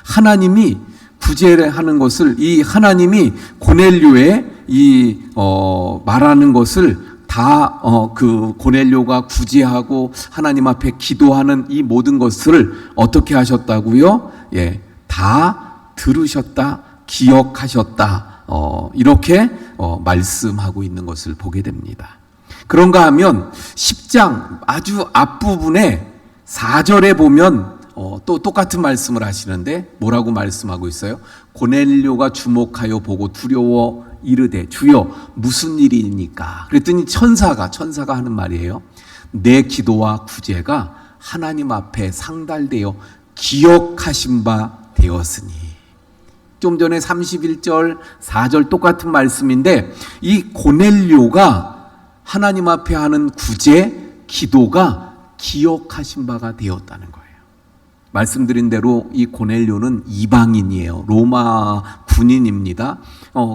하나님이 구제를 하는 것을 이 하나님이 고넬료의 이 말하는 것을 다 그 고넬료가 구제하고 하나님 앞에 기도하는 이 모든 것을 어떻게 하셨다고요? 다 들으셨다, 기억하셨다. 이렇게 말씀하고 있는 것을 보게 됩니다. 그런가 하면 10장 아주 앞부분에 4절에 보면 또 똑같은 말씀을 하시는데 뭐라고 말씀하고 있어요? 고넬료가 주목하여 보고 두려워 이르되 주여 무슨 일이니까? 그랬더니 천사가 하는 말이에요. 내 기도와 구제가 하나님 앞에 상달되어 기억하신 바 되었으니. 좀 전에 31절 4절 똑같은 말씀인데 이 고넬료가 하나님 앞에 하는 구제 기도가 기억하신 바가 되었다는 거예요. 말씀드린 대로 이 고넬료는 이방인이에요. 로마 군인입니다.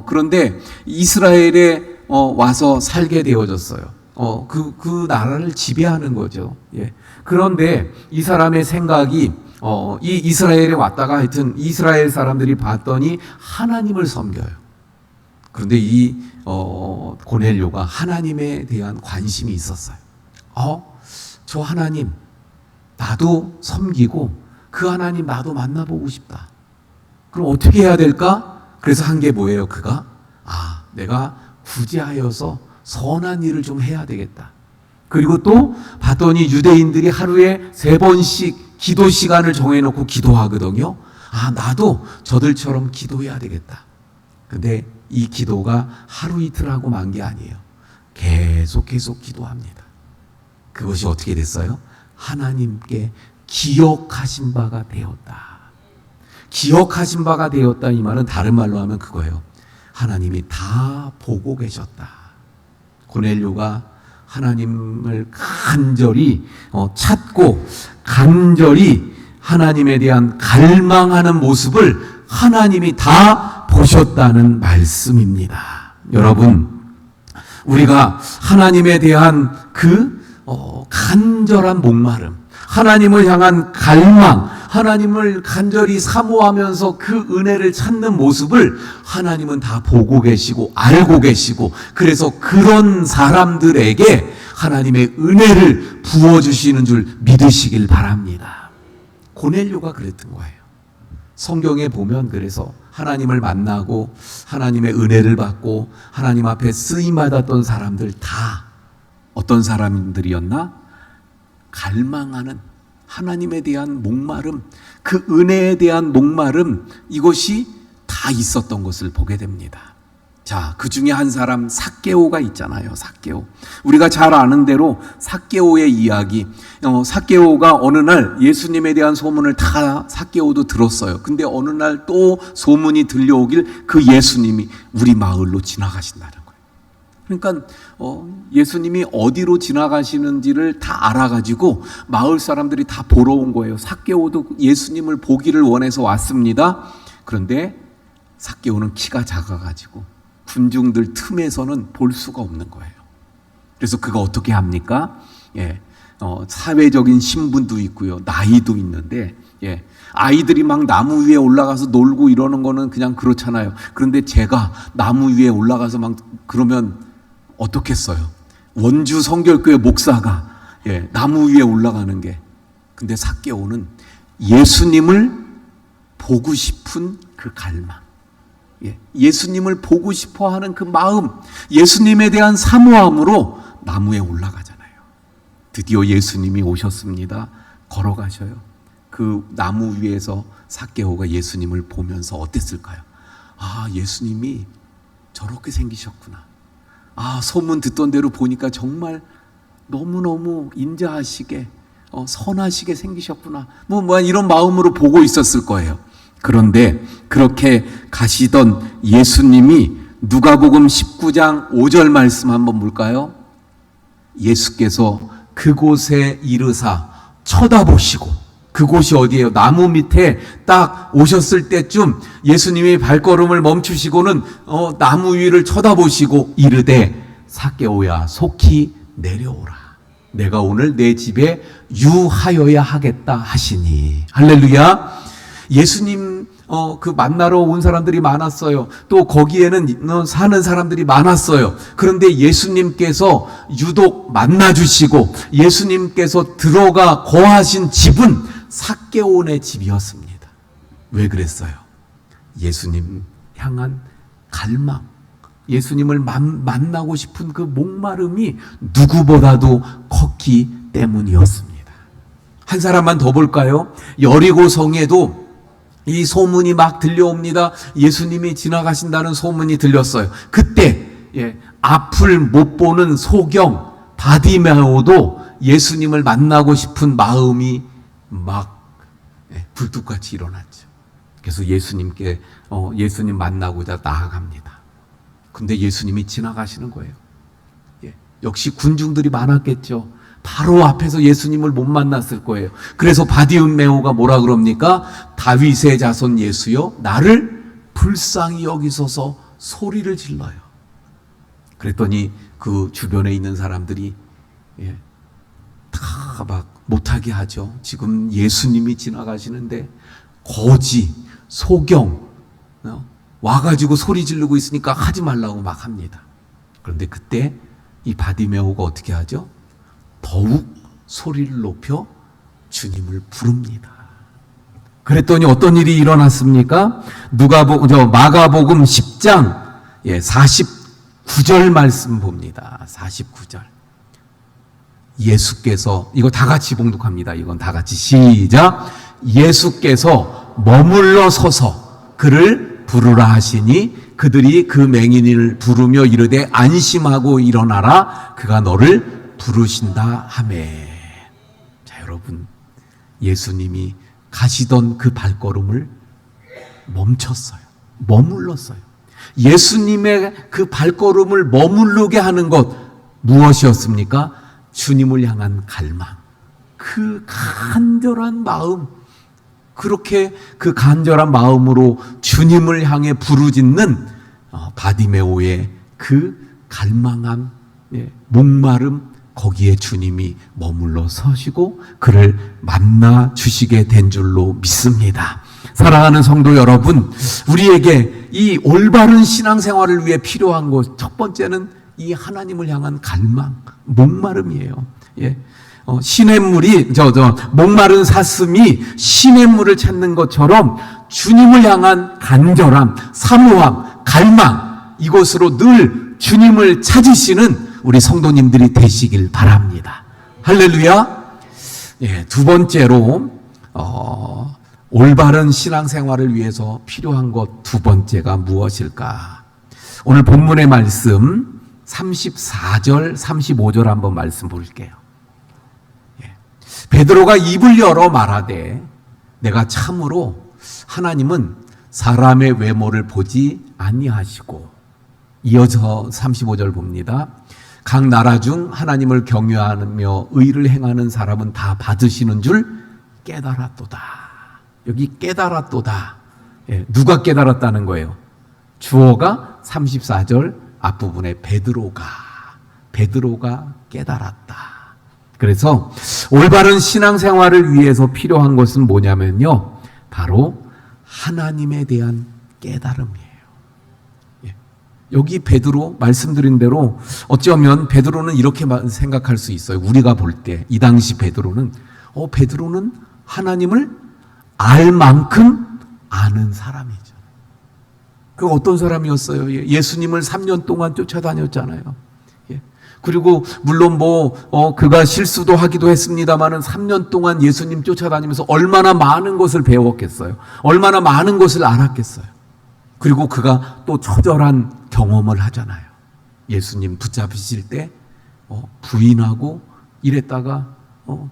그런데 이스라엘에 와서 살게 되어졌어요. 그 나라를 지배하는 거죠. 예. 그런데 이 사람의 생각이 이 이스라엘에 왔다가 하여튼 이스라엘 사람들이 봤더니 하나님을 섬겨요. 그런데 이 고넬료가 하나님에 대한 관심이 있었어요. 저 하나님 나도 섬기고 그 하나님 나도 만나보고 싶다. 그럼 어떻게 해야 될까? 그래서 한 게 뭐예요? 그가 내가 구제하여서 선한 일을 좀 해야 되겠다. 그리고 또 봤더니 유대인들이 하루에 3번씩 기도 시간을 정해놓고 기도하거든요. 나도 저들처럼 기도해야 되겠다. 근데 이 기도가 하루 이틀 하고 만 게 아니에요. 계속 기도합니다. 그것이 어떻게 됐어요? 하나님께 기억하신 바가 되었다. 기억하신 바가 되었다 이 말은 다른 말로 하면 그거예요. 하나님이 다 보고 계셨다. 고넬료가 하나님을 간절히 찾고 간절히 하나님에 대한 갈망하는 모습을 하나님이 다 보셨다는 말씀입니다. 여러분, 우리가 하나님에 대한 그 간절한 목마름, 하나님을 향한 갈망, 하나님을 간절히 사모하면서 그 은혜를 찾는 모습을 하나님은 다 보고 계시고 알고 계시고, 그래서 그런 사람들에게 하나님의 은혜를 부어주시는 줄 믿으시길 바랍니다. 고넬료가 그랬던 거예요. 성경에 보면 그래서 하나님을 만나고 하나님의 은혜를 받고 하나님 앞에 쓰임받았던 사람들 다 어떤 사람들이었나? 갈망하는 하나님에 대한 목마름, 그 은혜에 대한 목마름, 이것이 다 있었던 것을 보게 됩니다. 자, 그 중에 한 사람 삭개오가 있잖아요. 삭개오. 우리가 잘 아는 대로 삭개오의 이야기. 삭개오가 어느 날 예수님에 대한 소문을 다 삭개오도 들었어요. 근데 어느 날 또 소문이 들려오길 그 예수님이 우리 마을로 지나가신다는 거예요. 그러니까 예수님이 어디로 지나가시는지를 다 알아가지고 마을 사람들이 다 보러 온 거예요. 삭개오도 예수님을 보기를 원해서 왔습니다. 그런데 삭개오는 키가 작아가지고 군중들 틈에서는 볼 수가 없는 거예요. 그래서 그가 어떻게 합니까? 사회적인 신분도 있고요, 나이도 있는데, 아이들이 막 나무 위에 올라가서 놀고 이러는 거는 그냥 그렇잖아요. 그런데 제가 나무 위에 올라가서 막 그러면 어떻겠어요? 원주 성결교회 목사가 나무 위에 올라가는 게. 근데 삭개오는 예수님을 보고 싶은 그 갈망, 예수님을 보고 싶어 하는 그 마음, 예수님에 대한 사모함으로 나무에 올라가잖아요. 드디어 예수님이 오셨습니다. 걸어가셔요. 그 나무 위에서 삭개오가 예수님을 보면서 어땠을까요? 예수님이 저렇게 생기셨구나. 소문 듣던 대로 보니까 정말 너무너무 인자하시게 선하시게 생기셨구나. 뭐 이런 마음으로 보고 있었을 거예요. 그런데 그렇게 가시던 예수님이 누가복음 19장 5절 말씀 한번 볼까요? 예수께서 그곳에 이르사 쳐다보시고, 그곳이 어디예요? 나무 밑에 딱 오셨을 때쯤 예수님이 발걸음을 멈추시고는 나무 위를 쳐다보시고 이르되 삭개오야 속히 내려오라. 내가 오늘 내 집에 유하여야 하겠다 하시니. 할렐루야. 예수님 그 만나러 온 사람들이 많았어요. 또 거기에는 사는 사람들이 많았어요. 그런데 예수님께서 유독 만나주시고 예수님께서 들어가 거하신 집은 삭개오네 집이었습니다. 왜 그랬어요? 예수님 향한 갈망, 예수님을 만나고 싶은 그 목마름이 누구보다도 컸기 때문이었습니다. 한 사람만 더 볼까요? 여리고 성에도 이 소문이 막 들려옵니다. 예수님이 지나가신다는 소문이 들렸어요. 그때 앞을 못 보는 소경 바디메오도 예수님을 만나고 싶은 마음이 막 불뚝같이 일어났죠. 그래서 예수님 만나고자 나아갑니다. 근데 예수님이 지나가시는 거예요. 역시 군중들이 많았겠죠. 바로 앞에서 예수님을 못 만났을 거예요. 그래서 바디메오가 뭐라 그럽니까? 다윗의 자손 예수여, 나를 불쌍히 여기소서 소리를 질러요. 그랬더니 그 주변에 있는 사람들이 다 막 못하게 하죠. 지금 예수님이 지나가시는데 거지, 소경 와가지고 소리 지르고 있으니까 하지 말라고 막 합니다. 그런데 그때 이 바디메오가 어떻게 하죠? 더욱 소리를 높여 주님을 부릅니다. 그랬더니 어떤 일이 일어났습니까? 마가복음 10장 49절 말씀 봅니다. 49절. 예수께서, 이거 다 같이 봉독합니다. 이건 다 같이 시작. 예수께서 머물러 서서 그를 부르라 하시니 그들이 그 맹인을 부르며 이르되 안심하고 일어나라, 그가 너를 부르신다 하매. 자, 여러분, 예수님이 가시던 그 발걸음을 멈췄어요. 머물렀어요. 예수님의 그 발걸음을 머무르게 하는 것 무엇이었습니까? 주님을 향한 갈망, 그 간절한 마음, 그렇게 그 간절한 마음으로 주님을 향해 부르짖는 바디메오의 그 갈망함, 목마름, 거기에 주님이 머물러 서시고 그를 만나 주시게 된 줄로 믿습니다. 사랑하는 성도 여러분, 우리에게 이 올바른 신앙생활을 위해 필요한 것, 첫 번째는 이 하나님을 향한 갈망, 목마름이에요. 시냇물이 목마른 사슴이 시냇물을 찾는 것처럼 주님을 향한 간절함, 사모함, 갈망, 이것으로 늘 주님을 찾으시는 우리 성도님들이 되시길 바랍니다. 할렐루야. 두 번째로 올바른 신앙생활을 위해서 필요한 것 두 번째가 무엇일까? 오늘 본문의 말씀 34절, 35절 한번 말씀 볼게요. 베드로가 입을 열어 말하되 내가 참으로 하나님은 사람의 외모를 보지 아니하시고, 이어서 35절 봅니다. 각 나라 중 하나님을 경외하며 의를 행하는 사람은 다 받으시는 줄 깨달았도다. 여기 깨달았도다. 누가 깨달았다는 거예요? 주어가 34절 앞부분에 베드로가 깨달았다. 그래서 올바른 신앙생활을 위해서 필요한 것은 뭐냐면요, 바로 하나님에 대한 깨달음이에요. 여기 베드로 말씀드린 대로 어쩌면 베드로는 이렇게 생각할 수 있어요. 우리가 볼 때 이 당시 베드로는 하나님을 알 만큼 아는 사람이죠. 그 어떤 사람이었어요? 예수님을 3년 동안 쫓아다녔잖아요. 그리고 물론 그가 실수도 하기도 했습니다만은 3년 동안 예수님 쫓아다니면서 얼마나 많은 것을 배웠겠어요. 얼마나 많은 것을 알았겠어요. 그리고 그가 또 처절한 경험을 하잖아요. 예수님 붙잡히실 때 부인하고 이랬다가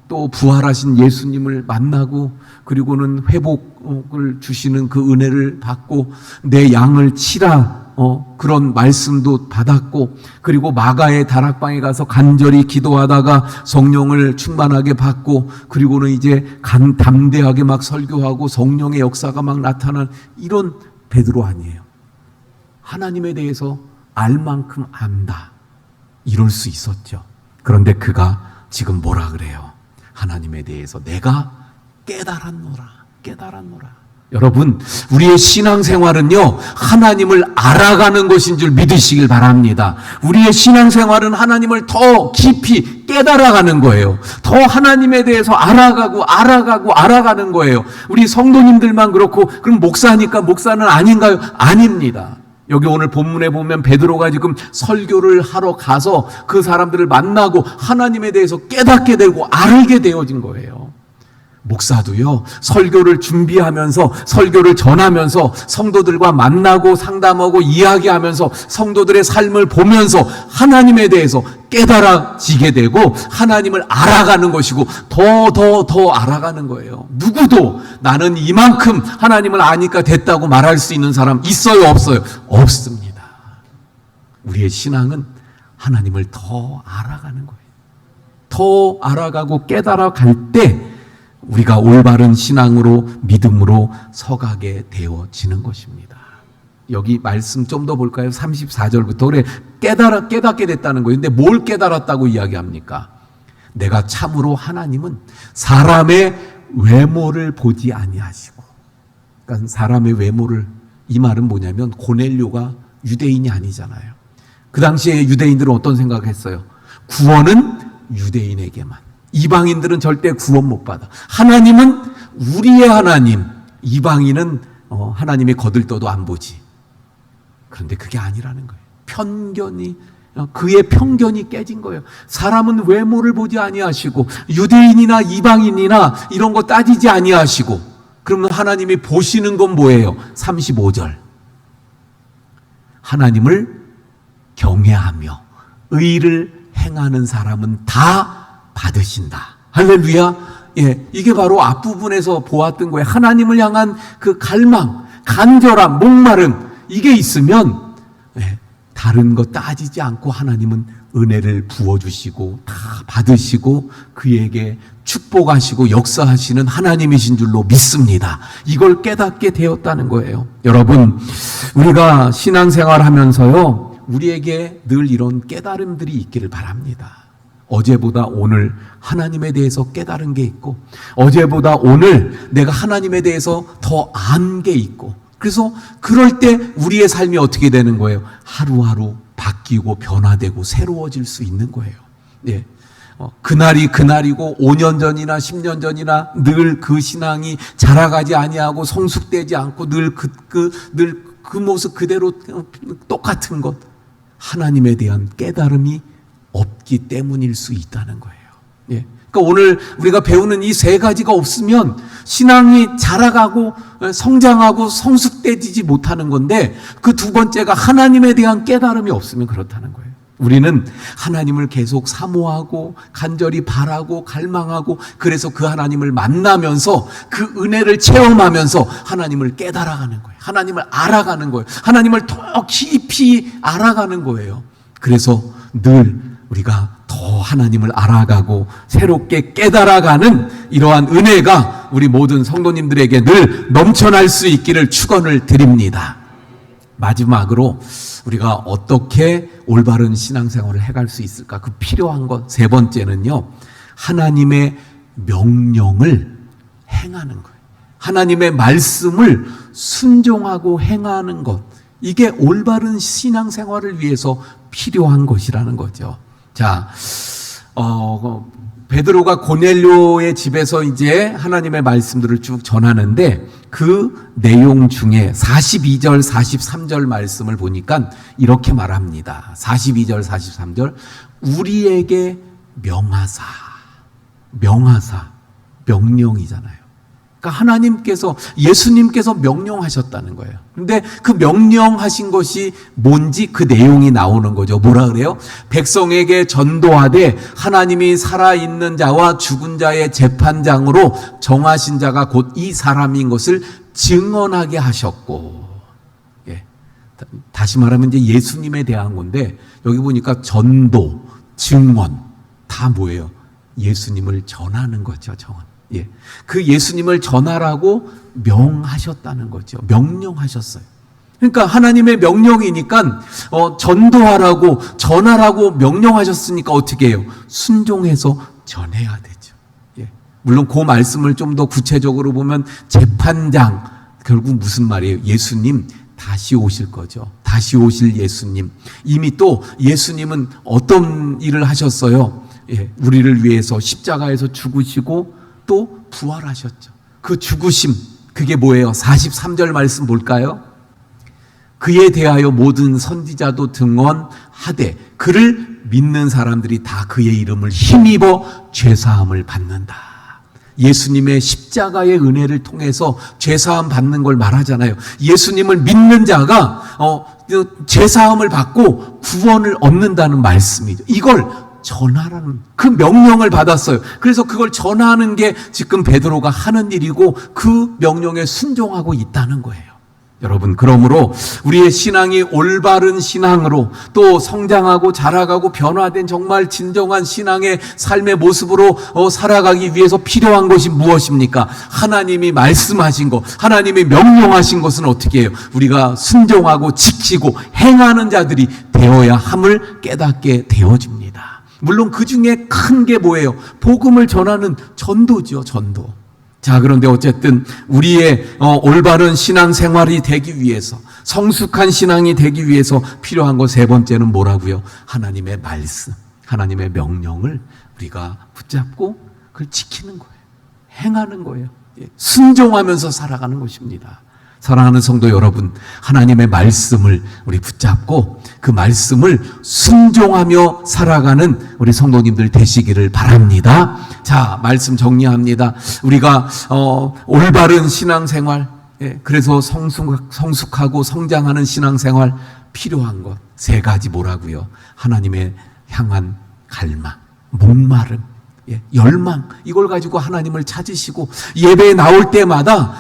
또 부활하신 예수님을 만나고, 그리고는 회복을 주시는 그 은혜를 받고 내 양을 치라 그런 말씀도 받았고, 그리고 마가의 다락방에 가서 간절히 기도하다가 성령을 충만하게 받고, 그리고는 이제 담대하게 막 설교하고 성령의 역사가 막 나타난 이런 베드로 아니에요. 하나님에 대해서 알 만큼 안다, 이럴 수 있었죠. 그런데 그가 지금 뭐라 그래요? 하나님에 대해서 내가 깨달았노라. 여러분, 우리의 신앙생활은요, 하나님을 알아가는 것인 줄 믿으시길 바랍니다. 우리의 신앙생활은 하나님을 더 깊이 깨달아가는 거예요. 더 하나님에 대해서 알아가는 거예요. 우리 성도님들만 그렇고, 그럼 목사니까 목사는 아닌가요? 아닙니다. 여기 오늘 본문에 보면 베드로가 지금 설교를 하러 가서 그 사람들을 만나고 하나님에 대해서 깨닫게 되고 알게 되어진 거예요. 목사도요, 설교를 준비하면서, 설교를 전하면서, 성도들과 만나고 상담하고 이야기하면서 성도들의 삶을 보면서 하나님에 대해서 깨달아지게 되고 하나님을 알아가는 것이고 더 알아가는 거예요. 누구도 나는 이만큼 하나님을 아니까 됐다고 말할 수 있는 사람 있어요, 없어요? 없습니다. 우리의 신앙은 하나님을 더 알아가는 거예요. 더 알아가고 깨달아갈 때 우리가 올바른 신앙으로, 믿음으로 서가게 되어지는 것입니다. 여기 말씀 좀 더 볼까요? 34절부터. 그래, 깨닫게 됐다는 거예요. 근데 뭘 깨달았다고 이야기합니까? 내가 참으로 하나님은 사람의 외모를 보지 아니하시고. 그러니까 사람의 외모를, 이 말은 뭐냐면 고넬료가 유대인이 아니잖아요. 그 당시에 유대인들은 어떤 생각을 했어요? 구원은 유대인에게만. 이방인들은 절대 구원 못 받아. 하나님은 우리의 하나님, 이방인은 하나님의 거들떠도 안 보지. 그런데 그게 아니라는 거예요. 그의 편견이 깨진 거예요. 사람은 외모를 보지 아니하시고 유대인이나 이방인이나 이런 거 따지지 아니하시고, 그러면 하나님이 보시는 건 뭐예요? 35절. 하나님을 경외하며 의를 행하는 사람은 다 받으신다. 할렐루야. 예, 이게 바로 앞부분에서 보았던 거예요. 하나님을 향한 그 갈망, 간절함, 목마름, 이게 있으면 다른 거 따지지 않고 하나님은 은혜를 부어주시고 다 받으시고 그에게 축복하시고 역사하시는 하나님이신 줄로 믿습니다. 이걸 깨닫게 되었다는 거예요. 여러분, 우리가 신앙생활 하면서요, 우리에게 늘 이런 깨달음들이 있기를 바랍니다. 어제보다 오늘 하나님에 대해서 깨달은 게 있고, 어제보다 오늘 내가 하나님에 대해서 더 안 게 있고, 그래서 그럴 때 우리의 삶이 어떻게 되는 거예요? 하루하루 바뀌고 변화되고 새로워질 수 있는 거예요. 예. 그날이 그날이고 5년 전이나 10년 전이나 늘 그 신앙이 자라가지 아니하고 성숙되지 않고 늘 그 모습 그대로 똑같은 것, 하나님에 대한 깨달음이 없기 때문일 수 있다는 거예요. 예. 그러니까 오늘 우리가 배우는 이 세 가지가 없으면 신앙이 자라가고 성장하고 성숙되지 못하는 건데, 그 두 번째가 하나님에 대한 깨달음이 없으면 그렇다는 거예요. 우리는 하나님을 계속 사모하고 간절히 바라고 갈망하고, 그래서 그 하나님을 만나면서 그 은혜를 체험하면서 하나님을 깨달아가는 거예요. 하나님을 알아가는 거예요. 하나님을 더 깊이 알아가는 거예요. 그래서 늘 우리가 더 하나님을 알아가고 새롭게 깨달아가는 이러한 은혜가 우리 모든 성도님들에게 늘 넘쳐날 수 있기를 축원을 드립니다. 마지막으로 우리가 어떻게 올바른 신앙생활을 해갈 수 있을까? 그 필요한 것 세 번째는요, 하나님의 명령을 행하는 거예요. 하나님의 말씀을 순종하고 행하는 것, 이게 올바른 신앙생활을 위해서 필요한 것이라는 거죠. 자, 베드로가 고넬료의 집에서 이제 하나님의 말씀들을 쭉 전하는데, 그 내용 중에 42절, 43절 말씀을 보니까 이렇게 말합니다. 42절, 43절. 우리에게 명하사, 명령이잖아요. 그러니까 하나님께서, 예수님께서 명령하셨다는 거예요. 근데 그 명령하신 것이 뭔지 그 내용이 나오는 거죠. 뭐라 그래요? 백성에게 전도하되 하나님이 살아있는 자와 죽은 자의 재판장으로 정하신 자가 곧 이 사람인 것을 증언하게 하셨고. 예. 다시 말하면 이제 예수님에 대한 건데, 여기 보니까 전도, 증언, 다 뭐예요? 예수님을 전하는 거죠, 정언. 예. 그 예수님을 전하라고 명하셨다는 거죠. 명령하셨어요. 그러니까 하나님의 명령이니까 전도하라고, 전하라고 명령하셨으니까 어떻게 해요? 순종해서 전해야 되죠. 예. 물론 그 말씀을 좀 더 구체적으로 보면 재판장, 결국 무슨 말이에요? 예수님 다시 오실 거죠. 다시 오실 예수님. 이미 또 예수님은 어떤 일을 하셨어요? 예. 우리를 위해서 십자가에서 죽으시고 또 부활하셨죠. 그 죽으심, 그게 뭐예요? 43절 말씀 볼까요? 그에 대하여 모든 선지자도 등언하되 그를 믿는 사람들이 다 그의 이름을 힘입어 죄사함을 받는다. 예수님의 십자가의 은혜를 통해서 죄사함 받는 걸 말하잖아요. 예수님을 믿는 자가 죄사함을 받고 구원을 얻는다는 말씀이죠. 이걸 전하라는 그 명령을 받았어요. 그래서 그걸 전하는 게 지금 베드로가 하는 일이고 그 명령에 순종하고 있다는 거예요. 여러분, 그러므로 우리의 신앙이 올바른 신앙으로 또 성장하고 자라가고 변화된 정말 진정한 신앙의 삶의 모습으로 살아가기 위해서 필요한 것이 무엇입니까? 하나님이 말씀하신 것, 하나님이 명령하신 것은 어떻게 해요? 우리가 순종하고 지키고 행하는 자들이 되어야 함을 깨닫게 되어집니다. 물론 그 중에 큰 게 뭐예요? 복음을 전하는 전도죠, 전도. 자, 그런데 어쨌든 우리의 올바른 신앙생활이 되기 위해서, 성숙한 신앙이 되기 위해서 필요한 것 세 번째는 뭐라고요? 하나님의 말씀, 하나님의 명령을 우리가 붙잡고 그걸 지키는 거예요. 행하는 거예요. 순종하면서 살아가는 것입니다. 사랑하는 성도 여러분, 하나님의 말씀을 우리 붙잡고 그 말씀을 순종하며 살아가는 우리 성도님들 되시기를 바랍니다. 자, 말씀 정리합니다. 우리가 올바른 신앙생활, 그래서 성숙하고 성장하는 신앙생활 필요한 것 세 가지 뭐라고요? 하나님의 향한 갈망, 목마름, 열망, 이걸 가지고 하나님을 찾으시고 예배에 나올 때마다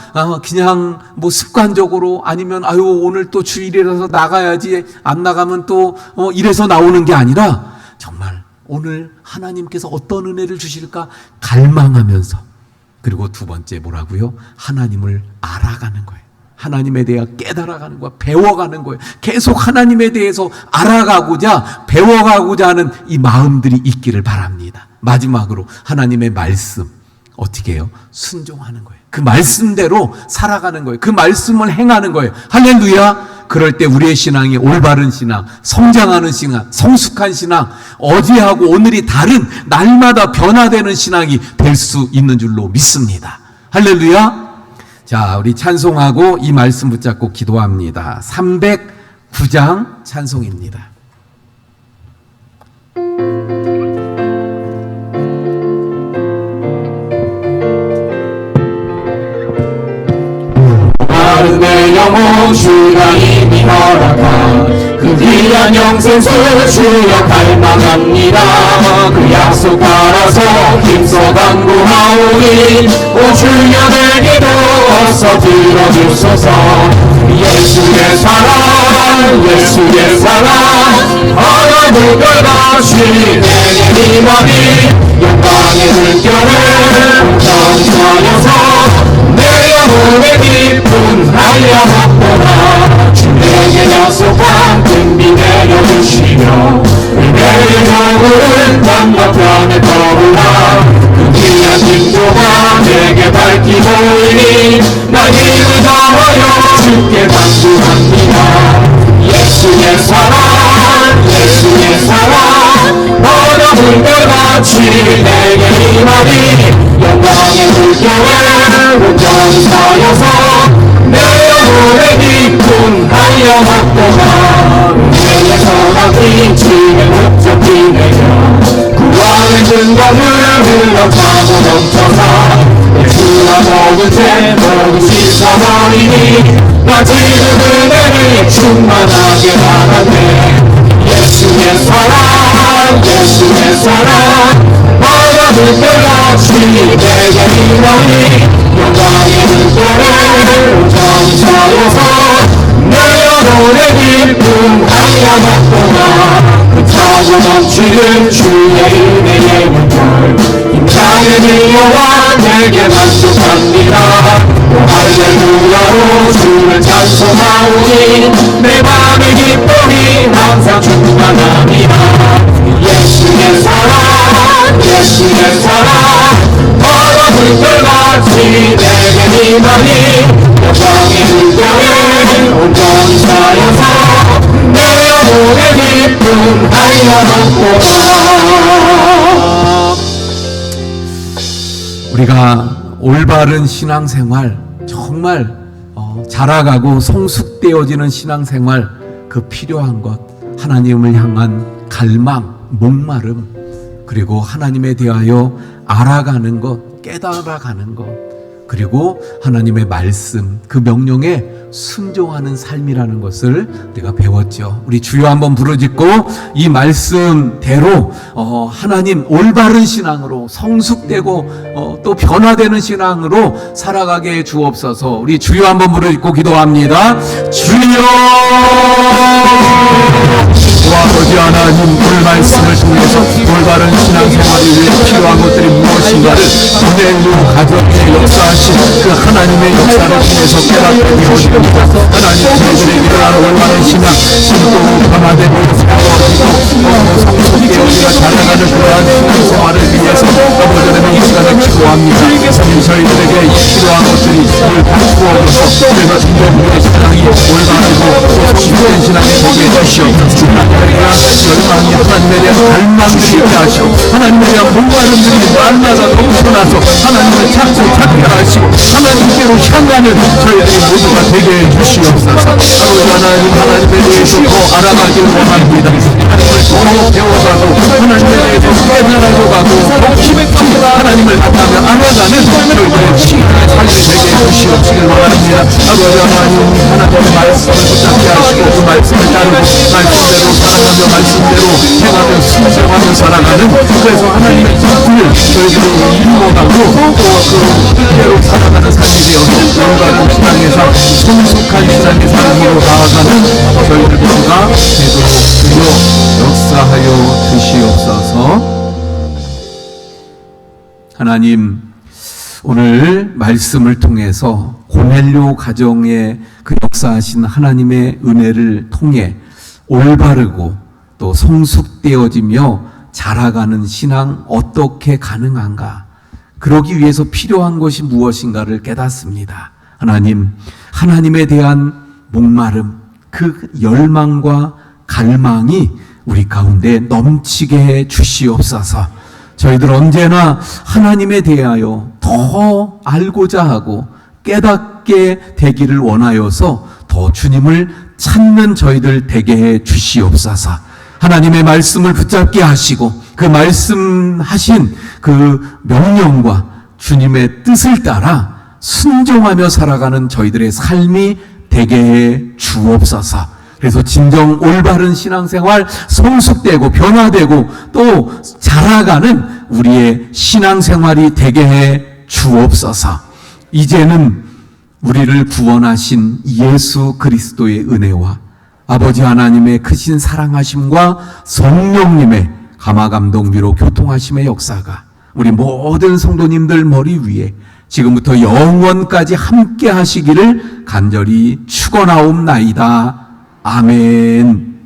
그냥 뭐 습관적으로 아니면 오늘 또 주일이라서 나가야지, 안 나가면 또 이래서 나오는 게 아니라 정말 오늘 하나님께서 어떤 은혜를 주실까 갈망하면서, 그리고 두 번째 뭐라고요? 하나님을 알아가는 거예요. 하나님에 대해 깨달아가는 거야. 배워가는 거예요. 계속 하나님에 대해서 알아가고자 배워가고자 하는 이 마음들이 있기를 바랍니다. 마지막으로 하나님의 말씀 어떻게 해요? 순종하는 거예요. 그 말씀대로 살아가는 거예요. 그 말씀을 행하는 거예요. 할렐루야. 그럴 때 우리의 신앙이 올바른 신앙, 성장하는 신앙, 성숙한 신앙, 어제하고 오늘이 다른 날마다 변화되는 신앙이 될 수 있는 줄로 믿습니다. 할렐루야. 자, 우리 찬송하고 이 말씀 붙잡고 기도합니다. 309장 찬송입니다. 마른 내 영혼 주가 이미 허락한 그 귀한 영생수 주여 갈망합니다. 그 약속 따라서 힘써 간구하오니 오 주여 내 기도 어서 들어주소서. 예수의 사랑 예수의 사랑 하나님 별같이 내게 임하니 영광의 물결을 온전하여서 내 영혼의 깊은 한량없도다. 주 내게 약속한 금비 내려주시며 내 영혼은 건너편에 떠올라 그 귀한 징조가 내게 밝히고 있니 나 힘을 다하여 주께 간구합니다. 예수의 사랑 예수의 사랑 너나 물결같이 내게 임하니 영광의 물결을 온전히 쌓여서 내 영혼의 깊은 한량없도다. 은혜의 선악이 집에 목적히 내려 구원의 증거를 흘러차고 넘쳐서 예수와 모든 죄 모두 씻어버리니 나 지금 은혜를 충만하게 받았네. 예수의 사랑 예수의 사랑 너나 물결같이 내게 임하니 영광의 물결을 온전히 쌓여서 내 영혼의 깊은 한량없도다. 그 차고 넘치는 주의 은혜의 물결 힘차게 밀려와 내게 만족합니다. 오 할렐루야로 주를 찬송하오니 내 맘의 기쁨이 항상 충만합니다. 예수의 사랑 예수의 사랑 너나 물결같이 내게 임하니 영광의 물결을 온전히 쌓여서 내 영혼의 깊은 한량없도다. 우리가 올바른 신앙생활, 정말 자라가고 성숙되어지는 신앙생활, 그 필요한 것, 하나님을 향한 갈망, 목마름, 그리고 하나님에 대하여 알아가는 것, 깨달아가는 것, 그리고 하나님의 말씀, 그 명령에 순종하는 삶이라는 것을 우리가 배웠죠. 우리 주여 한번 부르짖고 이 말씀대로 하나님 올바른 신앙으로 성숙되고 또 변화되는 신앙으로 살아가게 해 주옵소서. 우리 주여 한번 부르짖고 기도합니다. 주여, 아버지 하나님, 오늘 말씀을 통해서 올바른 신앙생활을 위해 필요한 것들이 무엇인가를 고넬료 가정의 역사하신 그 하나님의 역사를 통해서 깨닫게 되어집니다. 하나님, 저희들에게 이러한 올바른 신앙, 신도 변화되고 세워지고 성숙되게 우리가 자라가는 그러한 신앙생활을 위해서 아버지 하나님 이 시간에 기도합니다. 저희들에게 이 필요한 것들이 늘 갖추어져서 그래서 진정으로 신앙이 올바르고 또 성숙된 신앙이 되게 해주시옵소서. 하나님에 대한 열망이, 하나님에 대한 갈망들이 있게 하시고 하나님에 대한 목마름들이 날마다 넘쳐나서 하나님을 찾게 하시고 하나님께로 향하는 저희들이 모두가 되게 해주시옵소서. 아버지 하나님, 하나님에 대해서 더 알아가길 원합니다. 하나님을 더 배워가고 하나님에 대해서 깨달아가고 더 깊이 하나님을 만나며 알아가는 저희들의 시간의 삶이 되게 해주시옵시길 원합니다. 아버지 하나님, 하나님의 말씀을 붙잡게 하시고 그 말씀을 따르고 말씀대로 살아가며 말씀대로 행하며 순종하며 살아가는, 그래서 하나님의 뜻을 저희들이 이루어가고 또 그 뜻대로 살아가는 삶이 되어서 올바른 신앙의 삶, 성숙한 신앙의 삶으로 나아가는 저희들 모두가 되도록 주여 역사하여 주시옵소서. 하나님, 오늘 말씀을 통해서 고넬료 가정의 그 역사하신 하나님의 은혜를 통해 올바르고 또 성숙되어지며 자라가는 신앙 어떻게 가능한가? 그러기 위해서 필요한 것이 무엇인가를 깨닫습니다. 하나님, 하나님에 대한 목마름, 그 열망과 갈망이 우리 가운데 넘치게 해 주시옵소서. 저희들 언제나 하나님에 대하여 더 알고자 하고 깨닫게 되기를 원하여서 더 주님을 찾는 저희들 되게 해 주시옵소서. 하나님의 말씀을 붙잡게 하시고 그 말씀하신 그 명령과 주님의 뜻을 따라 순종하며 살아가는 저희들의 삶이 되게 해 주옵소서. 그래서 진정 올바른 신앙생활, 성숙되고 변화되고 또 자라가는 우리의 신앙생활이 되게 해 주옵소서. 이제는 우리를 구원하신 예수 그리스도의 은혜와 아버지 하나님의 크신 사랑하심과 성령님의 감화감동 위로 교통하심의 역사가 우리 모든 성도님들 머리 위에 지금부터 영원까지 함께 하시기를 간절히 축원하옵나이다. 아멘.